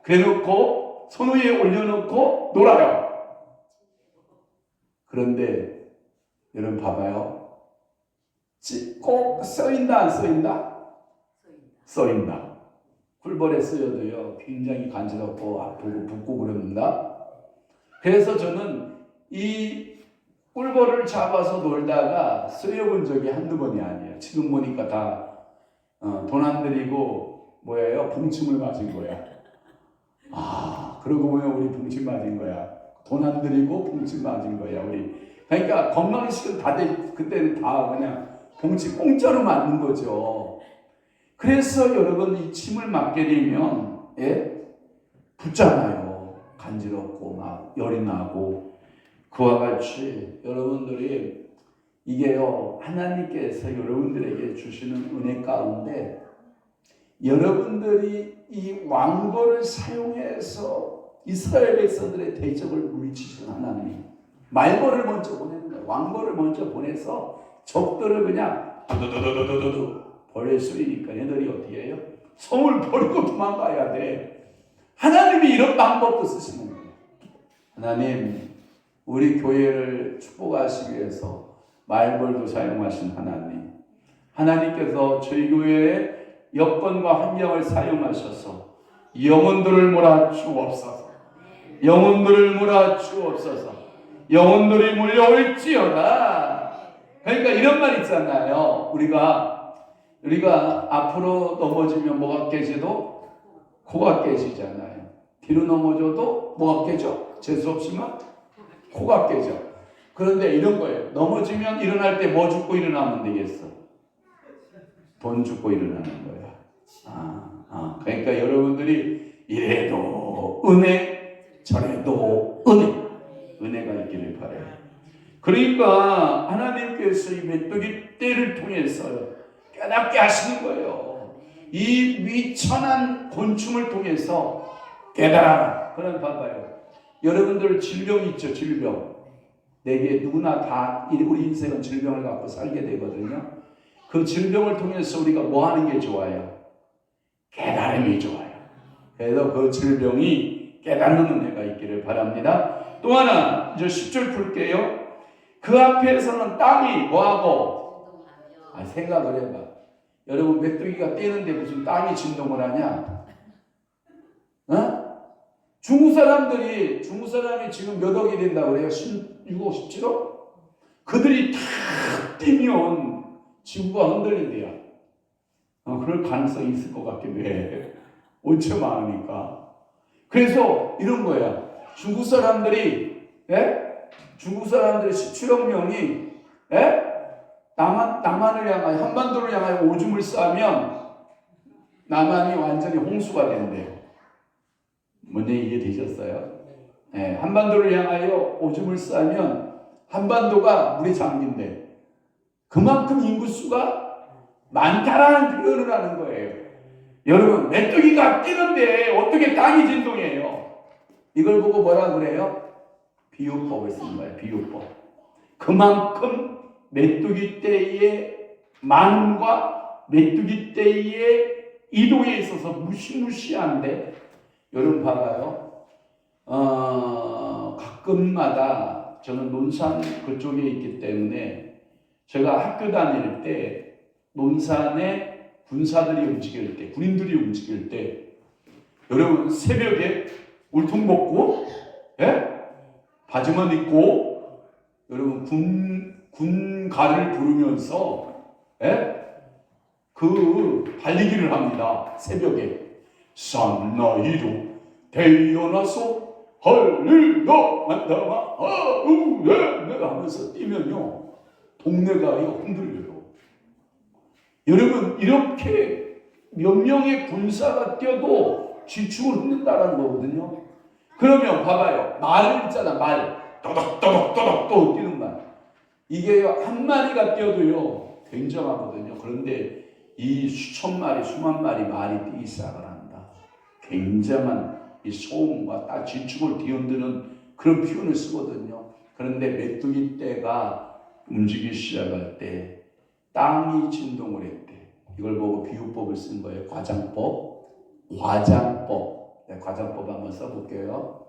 그래놓고 손 위에 올려놓고 놀아요. 그런데 여러분 봐봐요. 꼭 써인다 안 써인다? 써인다. 꿀벌에 쓰여도요 굉장히 간지럽고 아프고 붓고 그럽니다. 그래서 저는 이 꿀벌을 잡아서 놀다가 쓰여본 적이 한두 번이 아니에요. 지금 보니까 다 돈 안 들이고 뭐예요? 봉침을 맞은 거야. 그러고 보면 우리 봉침 맞은 거야. 돈 안 들이고 봉침 맞은 거야 우리. 그러니까 건강식은 그때는 다 그냥 봉침 공짜로 맞는 거죠. 그래서 여러분 이 침을 맞게 되면 붓잖아요. 간지럽고 막 열이 나고. 그와 같이 여러분들이 이게요 하나님께서 여러분들에게 주시는 은혜 가운데 여러분들이 이 왕벌을 사용해서 이스라엘 백성들의 대적을 물리치신 하나님, 말벌을 먼저 보내는 거예요. 왕벌을 먼저 보내서 적들을 그냥 두두두두두두 벌레 쓰리니까 얘들이 어떻게 해요? 성을 버리고 도망가야 돼. 하나님이 이런 방법도 쓰시는 거예요. 하나님, 우리 교회를 축복하시기 위해서 말벌도 사용하신 하나님, 하나님께서 저희 교회의 여건과 환경을 사용하셔서 영혼들을 몰아주옵소서. 영혼들을 몰아주옵소서. 영혼들이 몰려올지어다. 그러니까 이런 말 있잖아요. 우리가 앞으로 넘어지면 뭐가 깨지도 코가 깨지잖아요. 뒤로 넘어져도 뭐가 깨져? 재수 없지만 코가 깨져. 그런데 이런 거예요. 넘어지면 일어날 때 뭐 죽고 일어나면 되겠어? 돈 죽고 일어나는 거야. 그러니까 여러분들이 이래도 은혜, 저래도 은혜가 있기를 바라요. 그러니까 하나님께서 이 메뚜기 떼를 통해서 깨닫게 하시는 거예요. 이 위천한 곤충을 통해서 깨달아라. 그럼 봐봐요. 여러분들 질병 있죠, 질병. 내게 누구나 다 우리 인생은 질병을 갖고 살게 되거든요. 그 질병을 통해서 우리가 뭐 하는 게 좋아요? 깨달음이 좋아요. 그래서 그 질병이 깨닫는 은혜가 있기를 바랍니다. 또 하나, 이제 10절 풀게요. 그 앞에서는 땅이 뭐하고? 생각을 해봐. 여러분, 메뚜기가 떼는데 무슨 땅이 진동을 하냐? 중국 사람이 지금 몇 억이 된다고 그래요? 16억, 17억? 그들이 탁 뛰면 지구가 흔들린대요. 그럴 가능성이 있을 것 같긴 해. 온체 많으니까. 그래서 이런 거야. 중국 사람들이 17억 명이 남한을 향하여, 한반도를 향하여 오줌을 싸면 남한이 완전히 홍수가 된대요. 뭔 얘기 되셨어요? 한반도를 향하여 오줌을 싸면 한반도가 물에 잠긴대. 그만큼 인구수가 많다라는 표현을 하는 거예요. 여러분, 메뚜기가 뛰는데 어떻게 땅이 진동해요? 이걸 보고 뭐라 그래요? 비유법을 쓰는 거예요. 비유법. 그만큼 메뚜기 떼의 많음과 메뚜기 떼의 이동에 있어서 무시무시한데, 여러분 봐봐요. 가끔마다 저는 논산 그쪽에 있기 때문에 제가 학교 다닐 때 논산에 군사들이 움직일 때, 군인들이 움직일 때, 여러분 새벽에 울퉁 벗고, 바지만 입고, 여러분 군가를 부르면서, 그 달리기를 합니다. 새벽에 산나이로 태어나서 할리가 만다마 하면서 뛰면요 동네가 흔들려요. 여러분, 이렇게 몇 명의 군사가 뛰어도 지축을 흔든다는 거거든요. 그러면 봐봐요. 말을 있잖아, 말. 또덕또덕또덕 뛰는 말. 이게 한 마리가 뛰어도요 굉장하거든요. 그런데 이 수천 마리, 수만 마리 말이 뛰기 시작을 한다. 굉장한 이 소음과 딱 지축을 뒤흔드는 그런 표현을 쓰거든요. 그런데 메뚜기 떼가 움직이기 시작할 때 땅이 진동을 했대. 이걸 보고 비유법을 쓴 거예요. 과장법. 과장법 한번 써볼게요.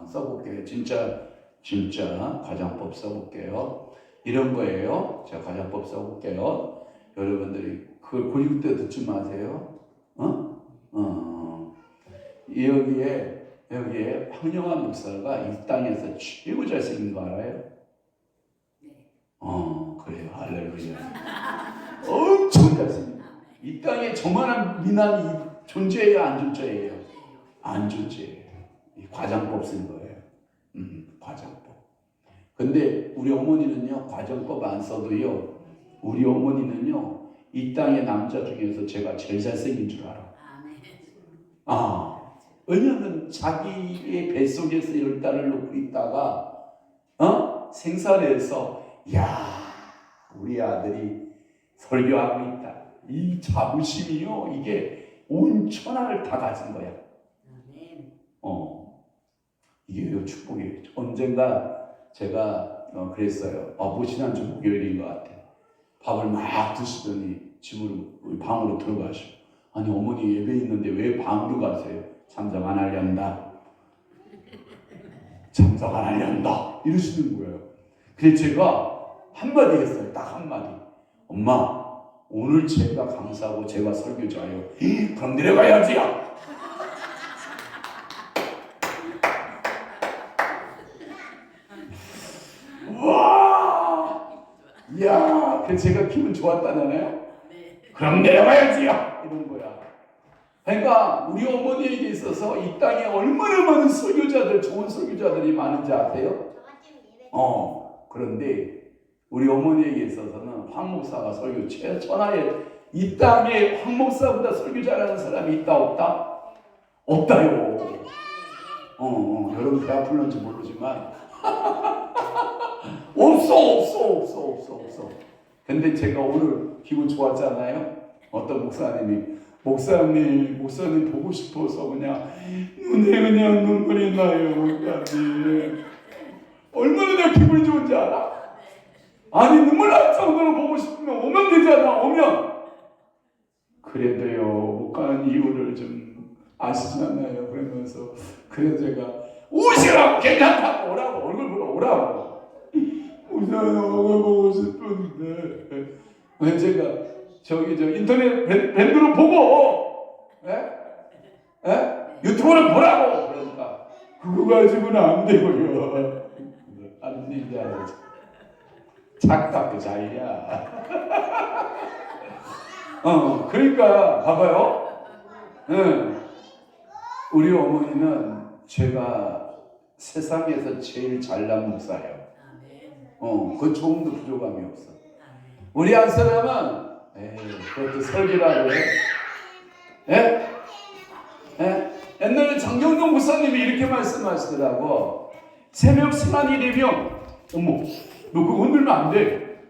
써볼게요. 진짜 과장법 써볼게요. 이런 거예요. 제가 과장법 써볼게요. 여러분들이 그걸 고릴 때 듣지 마세요. 여기에 황영환 목사가 이 땅에서 최고 잘생긴 거 알아요? 그래요. 할렐루야. 엄청 잘생긴. 이 땅에 저만한 미남이 존재해요, 안 존재해요? 안 존재해요. 이 과장법 쓴 거예요. 과장법. 근데 우리 어머니는요, 과장법 안 써도요, 우리 어머니는요, 이 땅의 남자 중에서 제가 제일 잘생긴 줄 알아. 왜냐하면 자기의 뱃속에서 10달을 놓고 있다가 생산해서 우리 아들이 설교하고 있다. 이 자부심이요, 이게 온 천하를 다 가진 거야. 이게 축복이에요. 언젠가 제가 그랬어요. 지난주 목요일인 것 같아. 밥을 막 드시더니 집으로 방으로 들어가시고, 아니 어머니 예배 있는데 왜 방으로 가세요? 참석 안 하련다. 참석 안 하련다. 이러시는 거예요. 그래서 제가 한마디 했어요. 딱 한마디. 엄마, 오늘 제가 강사하고 제가 설교자예요. 그럼 내려가야지. 와, 이야, 그래서 제가 기분 좋았다잖아요. 그럼 내려가야지요 이런 거야. 그러니까 우리 어머니에게 있어서 이 땅에 얼마나 많은 설교자들, 좋은 설교자들이 많은지 아세요? 그런데 우리 어머니에게 있어서는 황 목사가 설교 최천하에, 이 땅에 황 목사보다 설교 잘하는 사람이 있다 없다? 없다요. 여러분 배 아플런지 모르지만 없어. 근데 제가 오늘 기분 좋았잖아요. 어떤 목사님 보고 싶어서 그냥 눈에 그냥 눈물이 나요. 목사님 얼마나 내가 기분이 좋은지 알아? 아니 눈물 날 정도로 보고 싶으면 오면 되잖아. 오면. 그래도요 못 가는 이유를 좀 아시잖아요. 그러면서 그래서 제가 오시라고, 괜찮다고, 오라고, 얼굴 보러 오라고. 목사님 얼굴 보고 싶은데. 왜 제가 저 인터넷 밴드로 보고 유튜브를 보라고. 그러니까 그거 가지고는 안 되고요. 안 된다. 작다 그 자리야. 그러니까 봐봐요. 우리 어머니는 제가 세상에서 제일 잘난 목사예요. 그 조금도 부족함이 없어. 우리 한 사람은 그것도 설교라고 해. 옛날에 장경동 목사님이 이렇게 말씀하시더라고. 새벽 시간이 되면 어머 너 그거 흔들면 안 돼.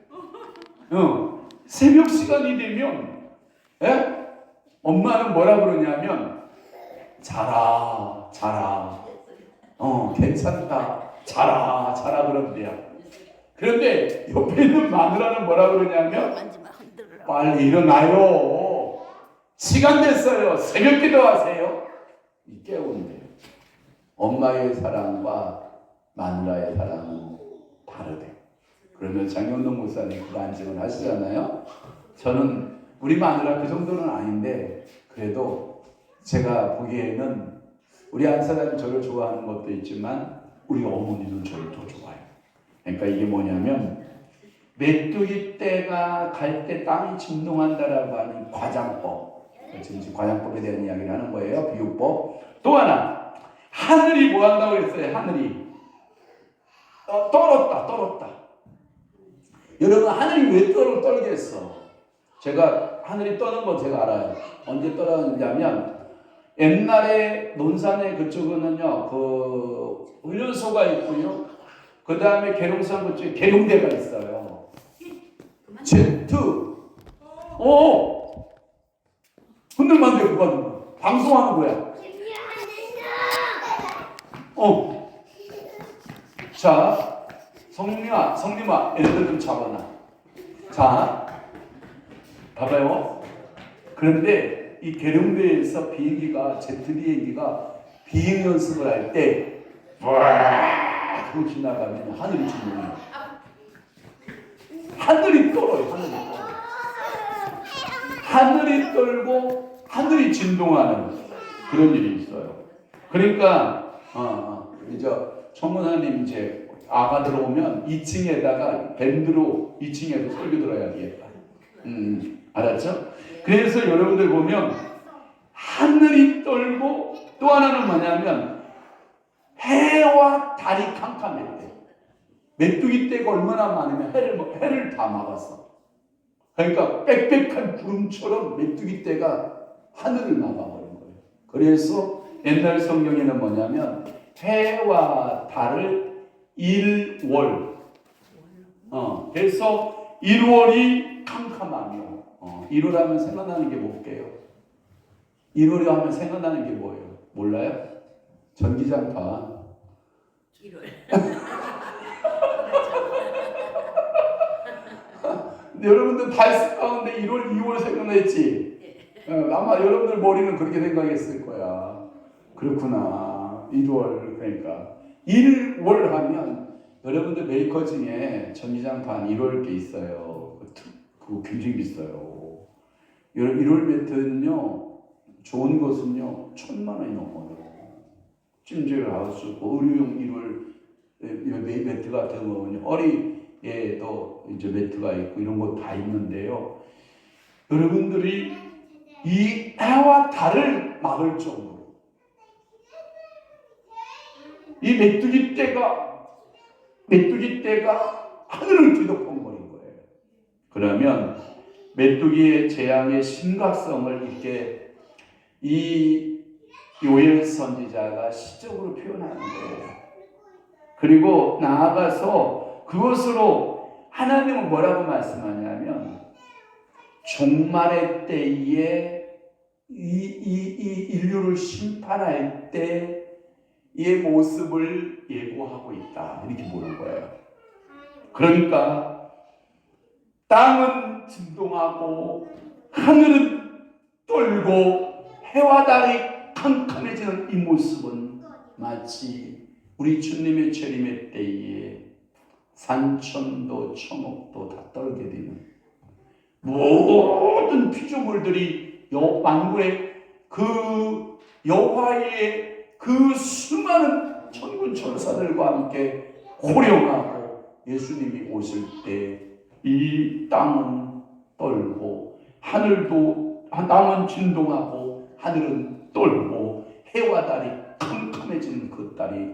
새벽 시간이 되면 엄마는 뭐라 그러냐면 자라 괜찮다 자라 그런대요. 그런데 옆에 있는 마누라는 뭐라 그러냐면 빨리 일어나요. 시간 됐어요. 새벽 기도하세요. 깨운대요. 엄마의 사랑과 마누라의 사랑은 다르대. 그러면 장영동 목사님 그거 안증을 하시잖아요. 저는 우리 마누라 그 정도는 아닌데 그래도 제가 보기에는 우리 한 사람이 저를 좋아하는 것도 있지만 우리 어머니는 저를 더 좋아해요. 그러니까 이게 뭐냐면 메뚜기 떼가 갈 때 땅이 진동한다라고 하는 과장법. 지금 과장법에 대한 이야기를 하는 거예요. 비유법. 또 하나 하늘이 뭐 한다고 했어요. 하늘이 떨었다. 여러분 하늘이 왜 떨겠어? 제가 하늘이 떠는 거 제가 알아요. 언제 떨어졌냐면 옛날에 논산에 그쪽은요 그 훈련소가 있고요. 그 다음에 계룡산 그쪽에 계룡대가 있어요. Z. 흔들면 안 돼. 그거 방송하는 거야. 자, 성림아, 얘네들 좀 잡아놔. 자, 봐봐요. 그런데 이 계룡대에서 비행기가, 제트 비행기가 비행 연습을 할 때, 그거 지나가면 하늘이 진동해요. 하늘이 떨어요. 하늘이 떨고 하늘이 진동하는 그런 일이 있어요. 그러니까 이제 청문회님 이제 아가 들어오면 2층에다가 밴드로 2층에서 설교 들어야 되겠다. 알았죠? 그래서 여러분들 보면 하늘이 떨고 또 하나는 뭐냐면 해와 달이 캄캄했대. 메뚜기 떼가 얼마나 많으면 해를 다 막았어. 그러니까 빽빽한 구름처럼 메뚜기 떼가 하늘을 막아버린 거예요. 그래서 옛날 성경에는 뭐냐면 해와 달을 일월. 그래서 일월이 캄캄하며. 1월 하면 생각나는 게 뭘게요? 1월이 하면 생각나는 게 뭐예요? 몰라요? 전기장판. 1월. 여러분들 다 있을 가운데 1월, 2월 생각났지? 아마 여러분들 머리는 그렇게 생각했을 거야. 그렇구나. 1월 그러니까 1월 하면 여러분들 메이커 중에 전기장판 1월 게 있어요. 그거 굉장히 비싸요. 1월 매트는요 좋은 것은요 1,000만 원이 넘어요. 찜질 하우스, 의류용 1월 매트 같은 거는요 또 이제 매트가 있고 이런 거 다 있는데요. 여러분들이 이 해와 달을 막을 정도로 이 메뚜기 떼가 하늘을 뒤덮어버린 거예요. 그러면 메뚜기의 재앙의 심각성을 이렇게 이 요엘 선지자가 시적으로 표현하는 거예요. 그리고 나아가서 그것으로 하나님은 뭐라고 말씀하냐면 종말의 때에 이 인류를 심판할 때의 모습을 예고하고 있다. 이렇게 보는 거예요. 그러니까 땅은 진동하고 하늘은 떨고 해와 달이 캄캄해지는 이 모습은 마치 우리 주님의 재림의 때에 산천도 천옥도 다 떨게 되는 모든 피조물들이 만국의 그 여호와의 그 수많은 천군 천사들과 함께 호령하고 예수님이 오실 때 이 땅은 떨고 땅은 진동하고 하늘은 떨고 해와 달이 캄캄해지는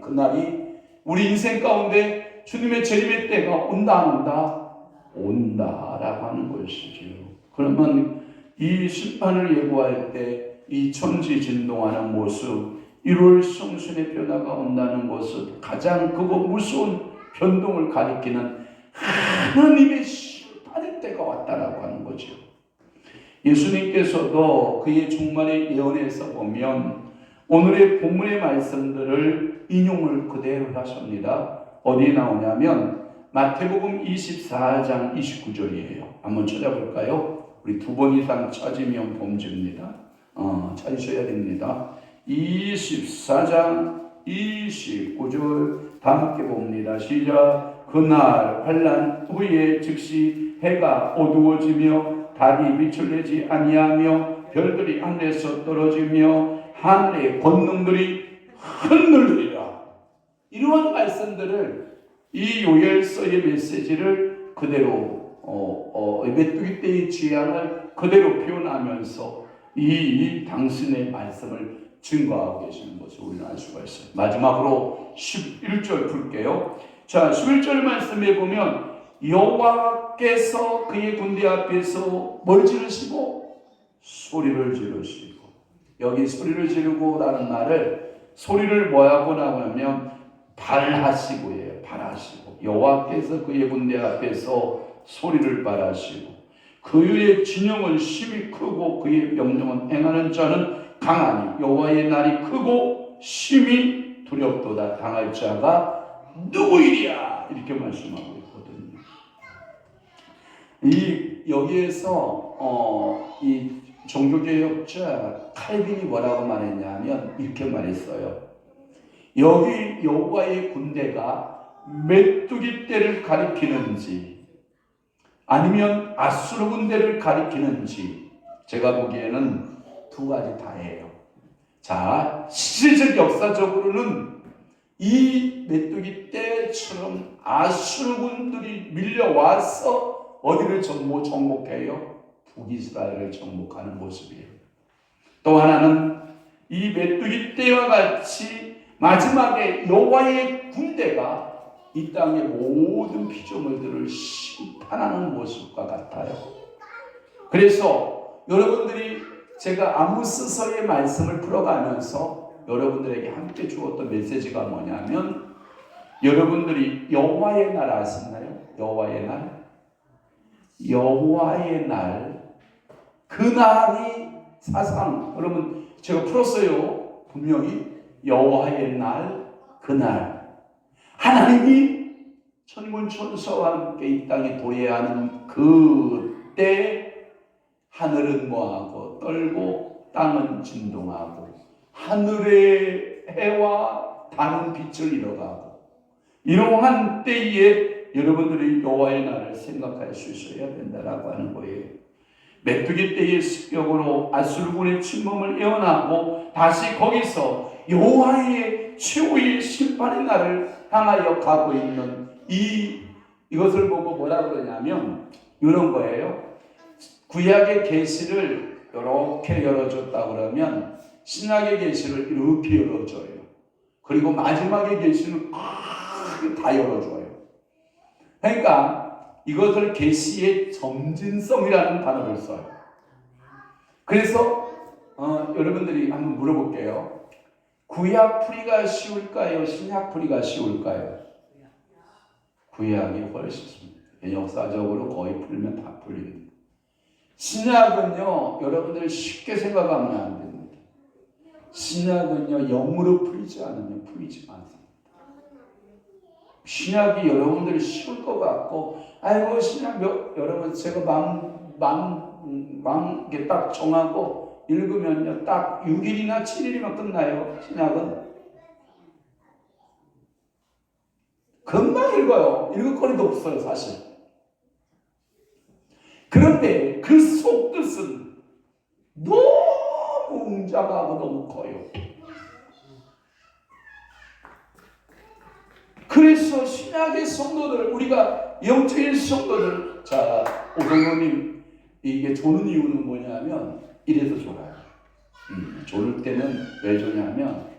그날이 우리 인생 가운데 주님의 재림의 때가 온다 안 온다? 온다라고 하는 것이지요. 그러면 이 심판을 예고할 때 이 천지 진동하는 모습 1월 성순의 변화가 온다는 것은 가장 그거 무서운 변동을 가리키는 하나님의 심판의 때가 왔다라고 하는 거죠. 예수님께서도 그의 종말의 예언에서 보면 오늘의 본문의 말씀들을 인용을 그대로 하십니다. 어디에 나오냐면 마태복음 24장 29절이에요. 한번 찾아볼까요? 우리 2번 이상 찾으면 범죄입니다. 찾으셔야 됩니다. 24장 29절 다 함께 봅니다. 시작. 그날 환난 후에 즉시 해가 어두워지며 달이 빛을 내지 아니하며 별들이 하늘에서 떨어지며 하늘의 권능들이 흔들리리라. 이러한 말씀들을 이 요엘서의 메시지를 그대로 메뚜기 떼의 재앙을 그대로 표현하면서 이 당신의 말씀을 증거하고 계시는 것을 우리는 알 수가 있어요. 마지막으로 11절 풀게요. 자, 11절 말씀에 보면 여호와께서 그의 군대 앞에서 뭘 지르시고? 소리를 지르시고. 여기 소리를 지르고라는 말을 소리를 뭐라고 나오냐면 발하시고예요. 발하시고. 여호와께서 그의 군대 앞에서 소리를 발하시고 그의 진영은 심히 크고 그의 명령은 행하는 자는 강하니 여호와의 날이 크고 심히 두렵도다. 당할 자가 누구이랴? 이렇게 말씀하고 있거든요. 여기에서 이 종교개혁자 칼빈이 뭐라고 말했냐면 이렇게 말했어요. 여기 여호와의 군대가 메뚜기 떼를 가리키는지 아니면 아수르 군대를 가리키는지 제가 보기에는 두 가지 다예요. 자, 실질적 역사적으로는 이 메뚜기 떼처럼 아수르 군들이 밀려와서 어디를 정복해요? 북이스라엘을 정복하는 모습이에요. 또 하나는 이 메뚜기 떼와 같이 마지막에 여호와의 군대가 이 땅의 모든 피조물들을 심판하는 모습과 같아요. 그래서 여러분들이 제가 아모스서의 말씀을 풀어가면서 여러분들에게 함께 주었던 메시지가 뭐냐면 여러분들이 여호와의 날 아시나요? 여호와의 날? 여호와의 날, 그날이 사상 여러분 제가 풀었어요. 분명히 여호와의 날, 그날 하나님이 천군 천사와 함께 이 땅에 도래하는 그때 하늘은 뭐하고 떨고 땅은 진동하고 하늘의 해와 달은 빛을 잃어가고 이러한 때에 여러분들이 여호와의 날을 생각할 수 있어야 된다라고 하는 거예요. 메뚜기 떼의 습격으로 아수르군의 침범을 예언하고 다시 거기서 여호와의 최후의 심판의 날을 향하여 가고 있는 이 이것을 보고 뭐라 그러냐면 이런 거예요. 구약의 계시를 이렇게 열어줬다 그러면 신약의 계시를 이렇게 열어줘요. 그리고 마지막의 계시는 다 열어줘요. 그러니까 이것을 계시의 점진성이라는 단어를 써요. 그래서 여러분들이 한번 물어볼게요. 구약 풀이가 쉬울까요? 신약 풀이가 쉬울까요? 구약이 훨씬 쉽습니다. 역사적으로 거의 풀면 다 풀립니다. 신약은요, 여러분들이 쉽게 생각하면 안 됩니다. 신약은요, 영으로 풀리지 않으면 풀리지 않습니다. 신약이 여러분들이 쉬울 것 같고, 아이고, 신약 여러분, 제가 이게 딱 정하고 읽으면요, 딱 6일이나 7일이면 끝나요. 신약은. 금방 읽어요. 읽을 거리도 없어요, 사실. 그런데 그 속뜻은 너무 웅장하고 너무 커요. 그래서 신약의 성도들, 우리가 영적인 성도들, 자, 오성도님, 이게 조는 이유는 뭐냐면, 이래서 졸아요. 졸을 때는 왜 조냐면,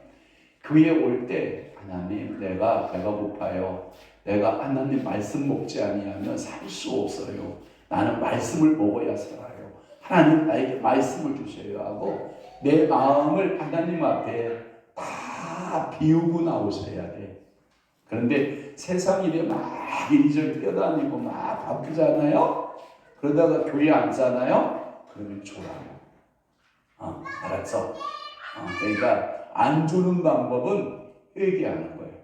교회에 올 때, 하나님, 내가 배가 고파요. 내가 하나님 말씀 먹지 아니하면 살 수 없어요. 나는 말씀을 먹어야 살아요. 하나님 나에게 말씀을 주셔야 하고, 내 마음을 하나님 앞에 다 비우고 나오셔야 돼. 그런데 세상 일에 막 이리저리 뛰어다니고 막 바쁘잖아요. 그러다가 교회 앉잖아요. 그러면 졸아요. 알았어? 그러니까 안 조는 방법은 회개하는 거예요.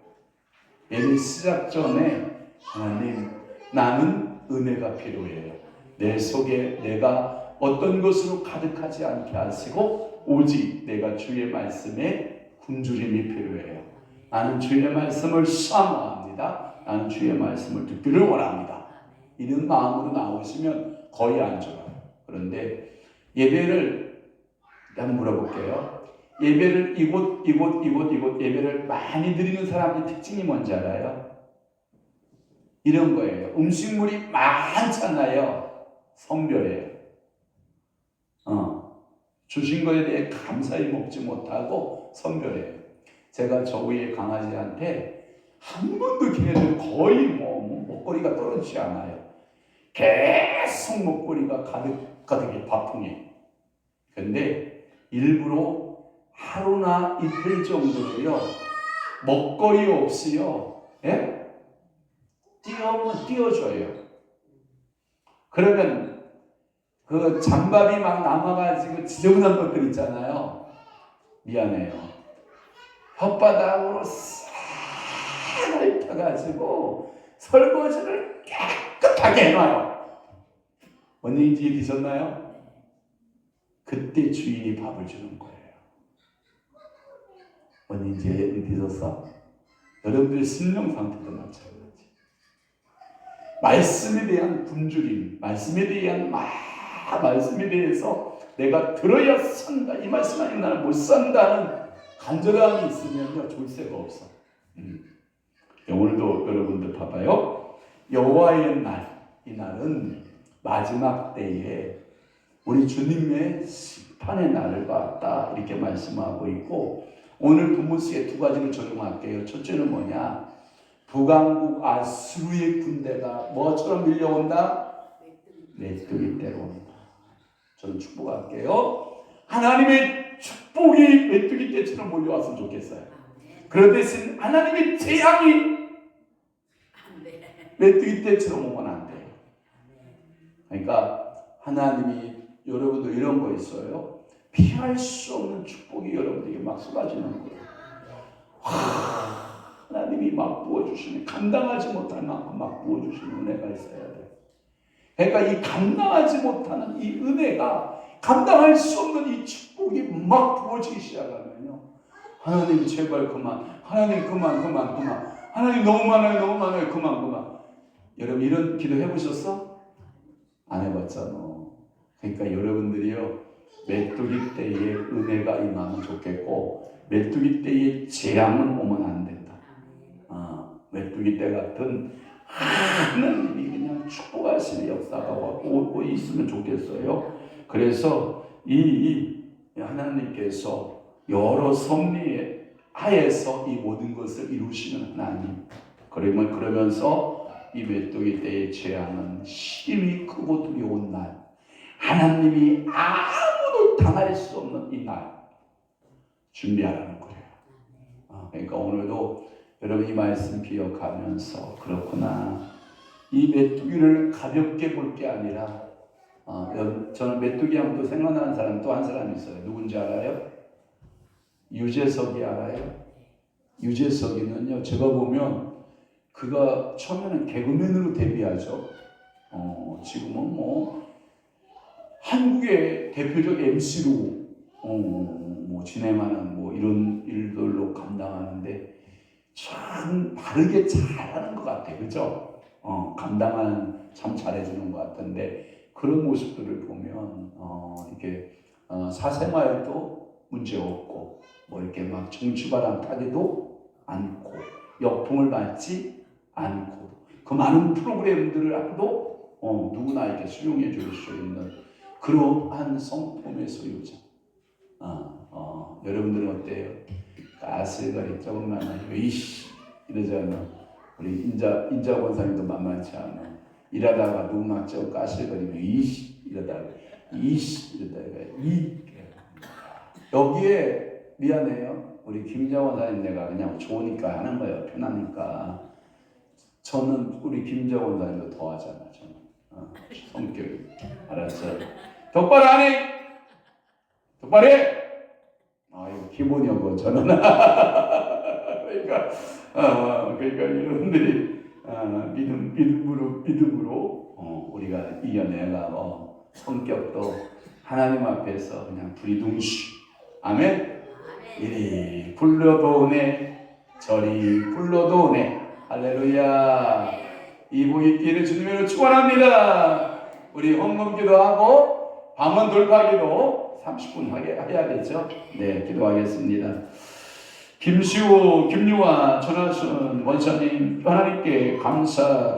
예배 시작 전에 하나님, 나는 은혜가 필요해요. 내 속에 내가 어떤 것으로 가득하지 않게 하시고 오직 내가 주의 말씀에 굶주림이 필요해요. 나는 주의 말씀을 사모합니다. 나는 주의 말씀을 듣기를 원합니다. 이런 마음으로 나오시면 거의 안 졸아요. 그런데 예배를 한번 물어볼게요. 예배를 이곳 예배를 많이 드리는 사람의 특징이 뭔지 알아요? 이런 거예요. 음식물이 많잖아요. 선별해요. 주신 것에 대해 감사히 먹지 못하고 선별해요. 제가 저 위에 강아지한테 한 번도 걔네들 거의 먹거리가 떨어지지 않아요. 계속 먹거리가 가득해 밥통에. 근데 일부러 하루나 이틀 정도로요, 먹거리 없이요, 예? 띄워줘요. 그러면 그 잔밥이 막 남아가지고 지저분한 것들 있잖아요. 미안해요. 혓바닥으로 싹 핥아가지고 설거지를 깨끗하게 해놔요. 언니인지 드셨나요? 그때 주인이 밥을 주는 거예요. 언니인지 드셨어? 여러분들의 심령 상태도 마찬가지. 말씀에 대한 굶주림, 말씀에 대해서 내가 들어야 산다. 이 말씀 아니면 나는 못 산다는 간절함이 있으면요, 졸세가 없어. 오늘도 여러분들 봐봐요. 여호와의 날, 이 날은 마지막 때에 우리 주님의 심판의 날을 봤다, 이렇게 말씀하고 있고, 오늘 본문수에 두 가지를 적용할게요. 첫째는 뭐냐? 북왕국 아수르의 군대가 뭐처럼 밀려온다? 메뚜기 떼로 온다. 저는 축복할게요. 하나님의 축복이 메뚜기 떼처럼 몰려왔으면 좋겠어요. 그런 대신 하나님의 재앙이 메뚜기 떼처럼 오면 안 돼요. 그러니까 하나님이, 여러분도 이런 거 있어요. 피할 수 없는 축복이 여러분에게 막 쏟아지는 거예요. 하나님이 막 부어주시는, 감당하지 못할 만큼 막 부어주시는 은혜가 있어야 돼요. 그러니까 이 감당하지 못하는 이 은혜가, 감당할 수 없는 이 축복이 막 부어지기 시작하면요, 하나님 제발 그만, 하나님 그만, 하나님 너무 많아요, 그만. 여러분 이런 기도 해보셨어? 안 해봤잖아. 그러니까 여러분들이요, 메뚜기 때에 은혜가 임하면 좋겠고, 메뚜기 때에 재앙은 오면 안 된다. 메뚜기 때 같은 하나님이 그냥 축복하시는 역사가 오고 있으면 좋겠어요. 그래서 이 하나님께서 여러 섭리 하에서 이 모든 것을 이루시는 하나님. 그러면서 이 메뚜기 때의 재앙은 심히 크고 두려운 날, 하나님이 아무도 당할 수 없는 이 날 준비하라는 거예요. 그러니까 오늘도 여러분 이 말씀 기억하면서, 그렇구나, 이 메뚜기를 가볍게 볼 게 아니라, 저는 메뚜기 하면 또 생각나는 사람 또 한 사람 있어요. 누군지 알아요? 유재석이 알아요? 유재석이는요, 제가 보면 그가 처음에는 개그맨으로 데뷔하죠. 지금은 뭐 한국의 대표적 MC로 뭐 진행하는 뭐 이런 일들로 감당하는데 참 바르게 잘하는 것 같아, 그죠? 감당은 참 잘해주는 것 같은데, 그런 모습들을 보면 이렇게 사생활도 문제 없고, 뭐 이렇게 막 정치바람 타지도 않고, 역풍을 맞지 않고, 그 많은 프로그램들을 누구나 이렇게 수용해 줄 수 있는 그러한 성품의 소유자. 여러분들은 어때요? 가스가리 조금만 이씨 이러잖아. 우리 인자 권사님도 만만치 않아. 일하다가 누구나 저 가스거리면 이씨 이러다가 여기에 미안해요. 우리 김인자 권사님 내가 그냥 좋으니까 하는 거예요. 편하니까. 저는 우리 김인자 권사님도 더 하잖아. 저는 성격이. 알았어. 똑바로 안 해. 똑바로 해. 이거 기본이고 저는. 그러니까 여러분들이 믿음으로 우리가 이겨내가 성격도 하나님 앞에서 그냥 두리둥시. 아멘. 이리 불러도 오네, 저리 불러도 오네. 할렐루야. 이 복이 있기를 주님으로 축원합니다. 우리 헌금기도 하고 방언 돌파기도 30분 해야겠죠. 네, 기도하겠습니다. 김시우, 김유아, 전하순 원사님, 하나님께 감사,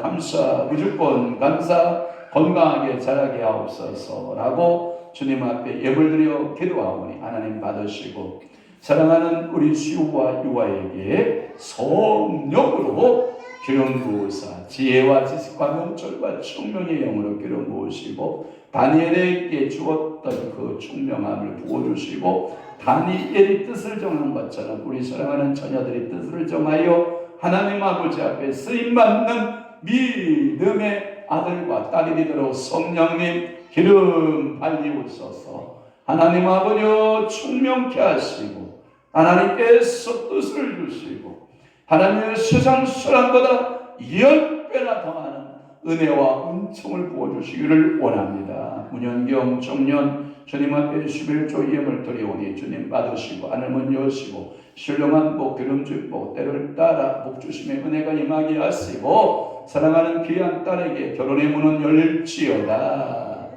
무조건 감사, 건강하게 자라게 하옵소서라고 주님 앞에 예물 드려 기도하오니 하나님 받으시고, 사랑하는 우리 시우와 유아에게 성령으로 기름 부으사 지혜와 지식과 명철과 총명의 영으로 기름 부으시고, 다니엘에게 주었던 그 총명함을 부어주시고, 다니엘이 뜻을 정한 것처럼 우리 사랑하는 자녀들이 뜻을 정하여 하나님 아버지 앞에 쓰임받는 믿음의 아들과 딸이 되도록 성령님 기름 발리우소서. 하나님 아버지 총명케 하시고, 하나님께서 뜻을 주시고, 하나님의 세상 사람보다 10배나 더하는 은혜와 은총을 부어주시기를 원합니다. 문현경 청년 주님 앞에 11조 예물 드리오니 주님 받으시고 하늘문 여시고 신령한 복 기름진 복 때를 따라 복 주심의 은혜가 임하게 하시고, 사랑하는 귀한 딸에게 결혼의 문은 열릴지어다.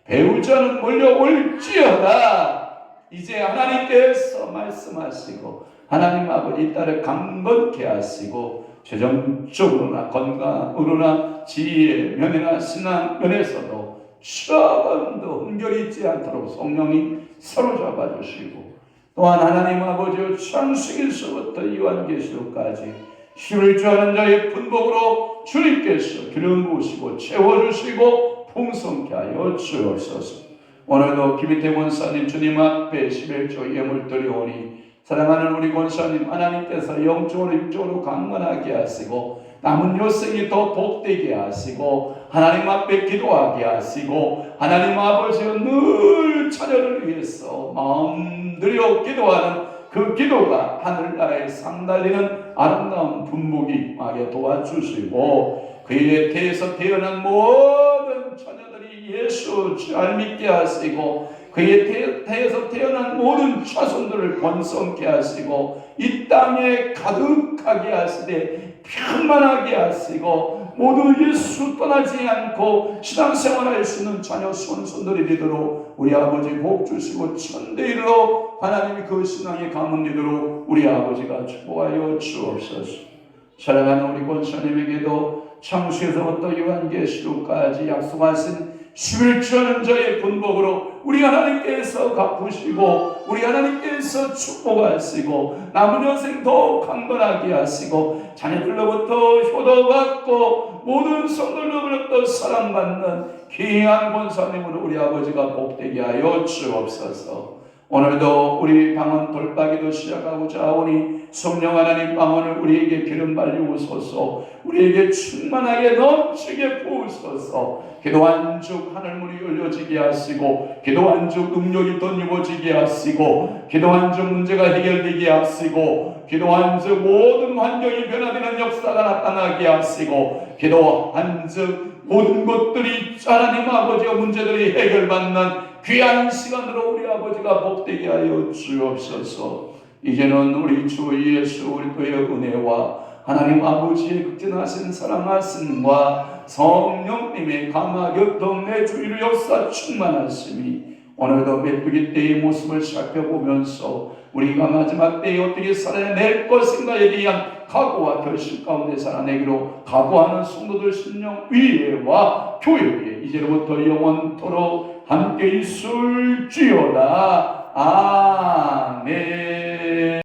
배우자는 몰려올지어다. 이제 하나님께서 말씀하시고 하나님 아버지 딸을 강건케 하시고, 재정적으로나 건강으로나 지혜 면이나 신앙 면에서도 조금도 흠결이 있지 않도록 성령이 사로잡아 주시고, 또한 하나님 아버지 창세기서부터 요한계시록까지 힘을 주하는 자의 분복으로 주님께서 기름 부으시고 채워주시고 풍성케 하여 주옵소서. 오늘도 김희태 권사님 주님 앞에 11조 예물 드리오니, 사랑하는 우리 권사님 하나님께서 영적으로 육적으로 강건하게 하시고 남은 여생이 더 복되게 하시고 하나님 앞에 기도하게 하시고, 하나님 아버지가 늘 자녀를 위해서 마음 들여 기도하는 그 기도가 하늘나라에 상달리는 아름다운 분복이 임하게 도와주시고, 그에 대해서 태어난 모든 자녀들이 예수 잘 믿게 하시고, 그에 대해서 태어난 모든 자손들을 번성케 하시고 이 땅에 가득하게 하시되 평안하게 하시고, 모두 예수 떠나지 않고 신앙생활할 수 있는 자녀 손손들이 되도록 우리 아버지 복 주시고 천대일로 하나님이 그 신앙의 가문 되도록 우리 아버지가 축복하여 주옵소서. 사랑하는 우리 권사님에게도 창세에서부터 요한계시록까지 약속하신 11조는 저의 분복으로 우리 하나님께서 갚으시고 우리 하나님께서 축복하시고 남은 여생 더 강건하게 하시고 자녀들로부터 효도받고 모든 성도들로부터 사랑받는 귀한 권사님으로 우리 아버지가 복되게 하여 주옵소서. 오늘도 우리 방언 돌파기도 시작하고자 하오니 성령 하나님 방언을 우리에게 기름 발리우소서. 우리에게 충만하게 넘치게 부으소서. 기도한 즉 하늘문이 열려지게 하시고 기도한 즉 능력이 덧입어지게 하시고 기도한 즉 문제가 해결되게 하시고 기도한 즉 모든 환경이 변화되는 역사가 나타나게 하시고 기도한 즉 모든 것들이 하나님 아버지와 문제들이 해결받는 귀한 시간으로 우리 아버지가 복되게 하여 주옵소서. 이제는 우리 주 예수 그리스도의 은혜와 하나님 아버지의 극진하신 사랑하심과 성령님의 감화교통 내 주위를 역사 충만하심이 오늘도 메뚜기 때의 모습을 살펴보면서 우리가 마지막 때에 어떻게 살아낼 것인가에 대한 각오와 결심 가운데 살아내기로 각오하는 성도들 심령 위에와 교회에 이제로부터 영원토록 함께 있을지어다.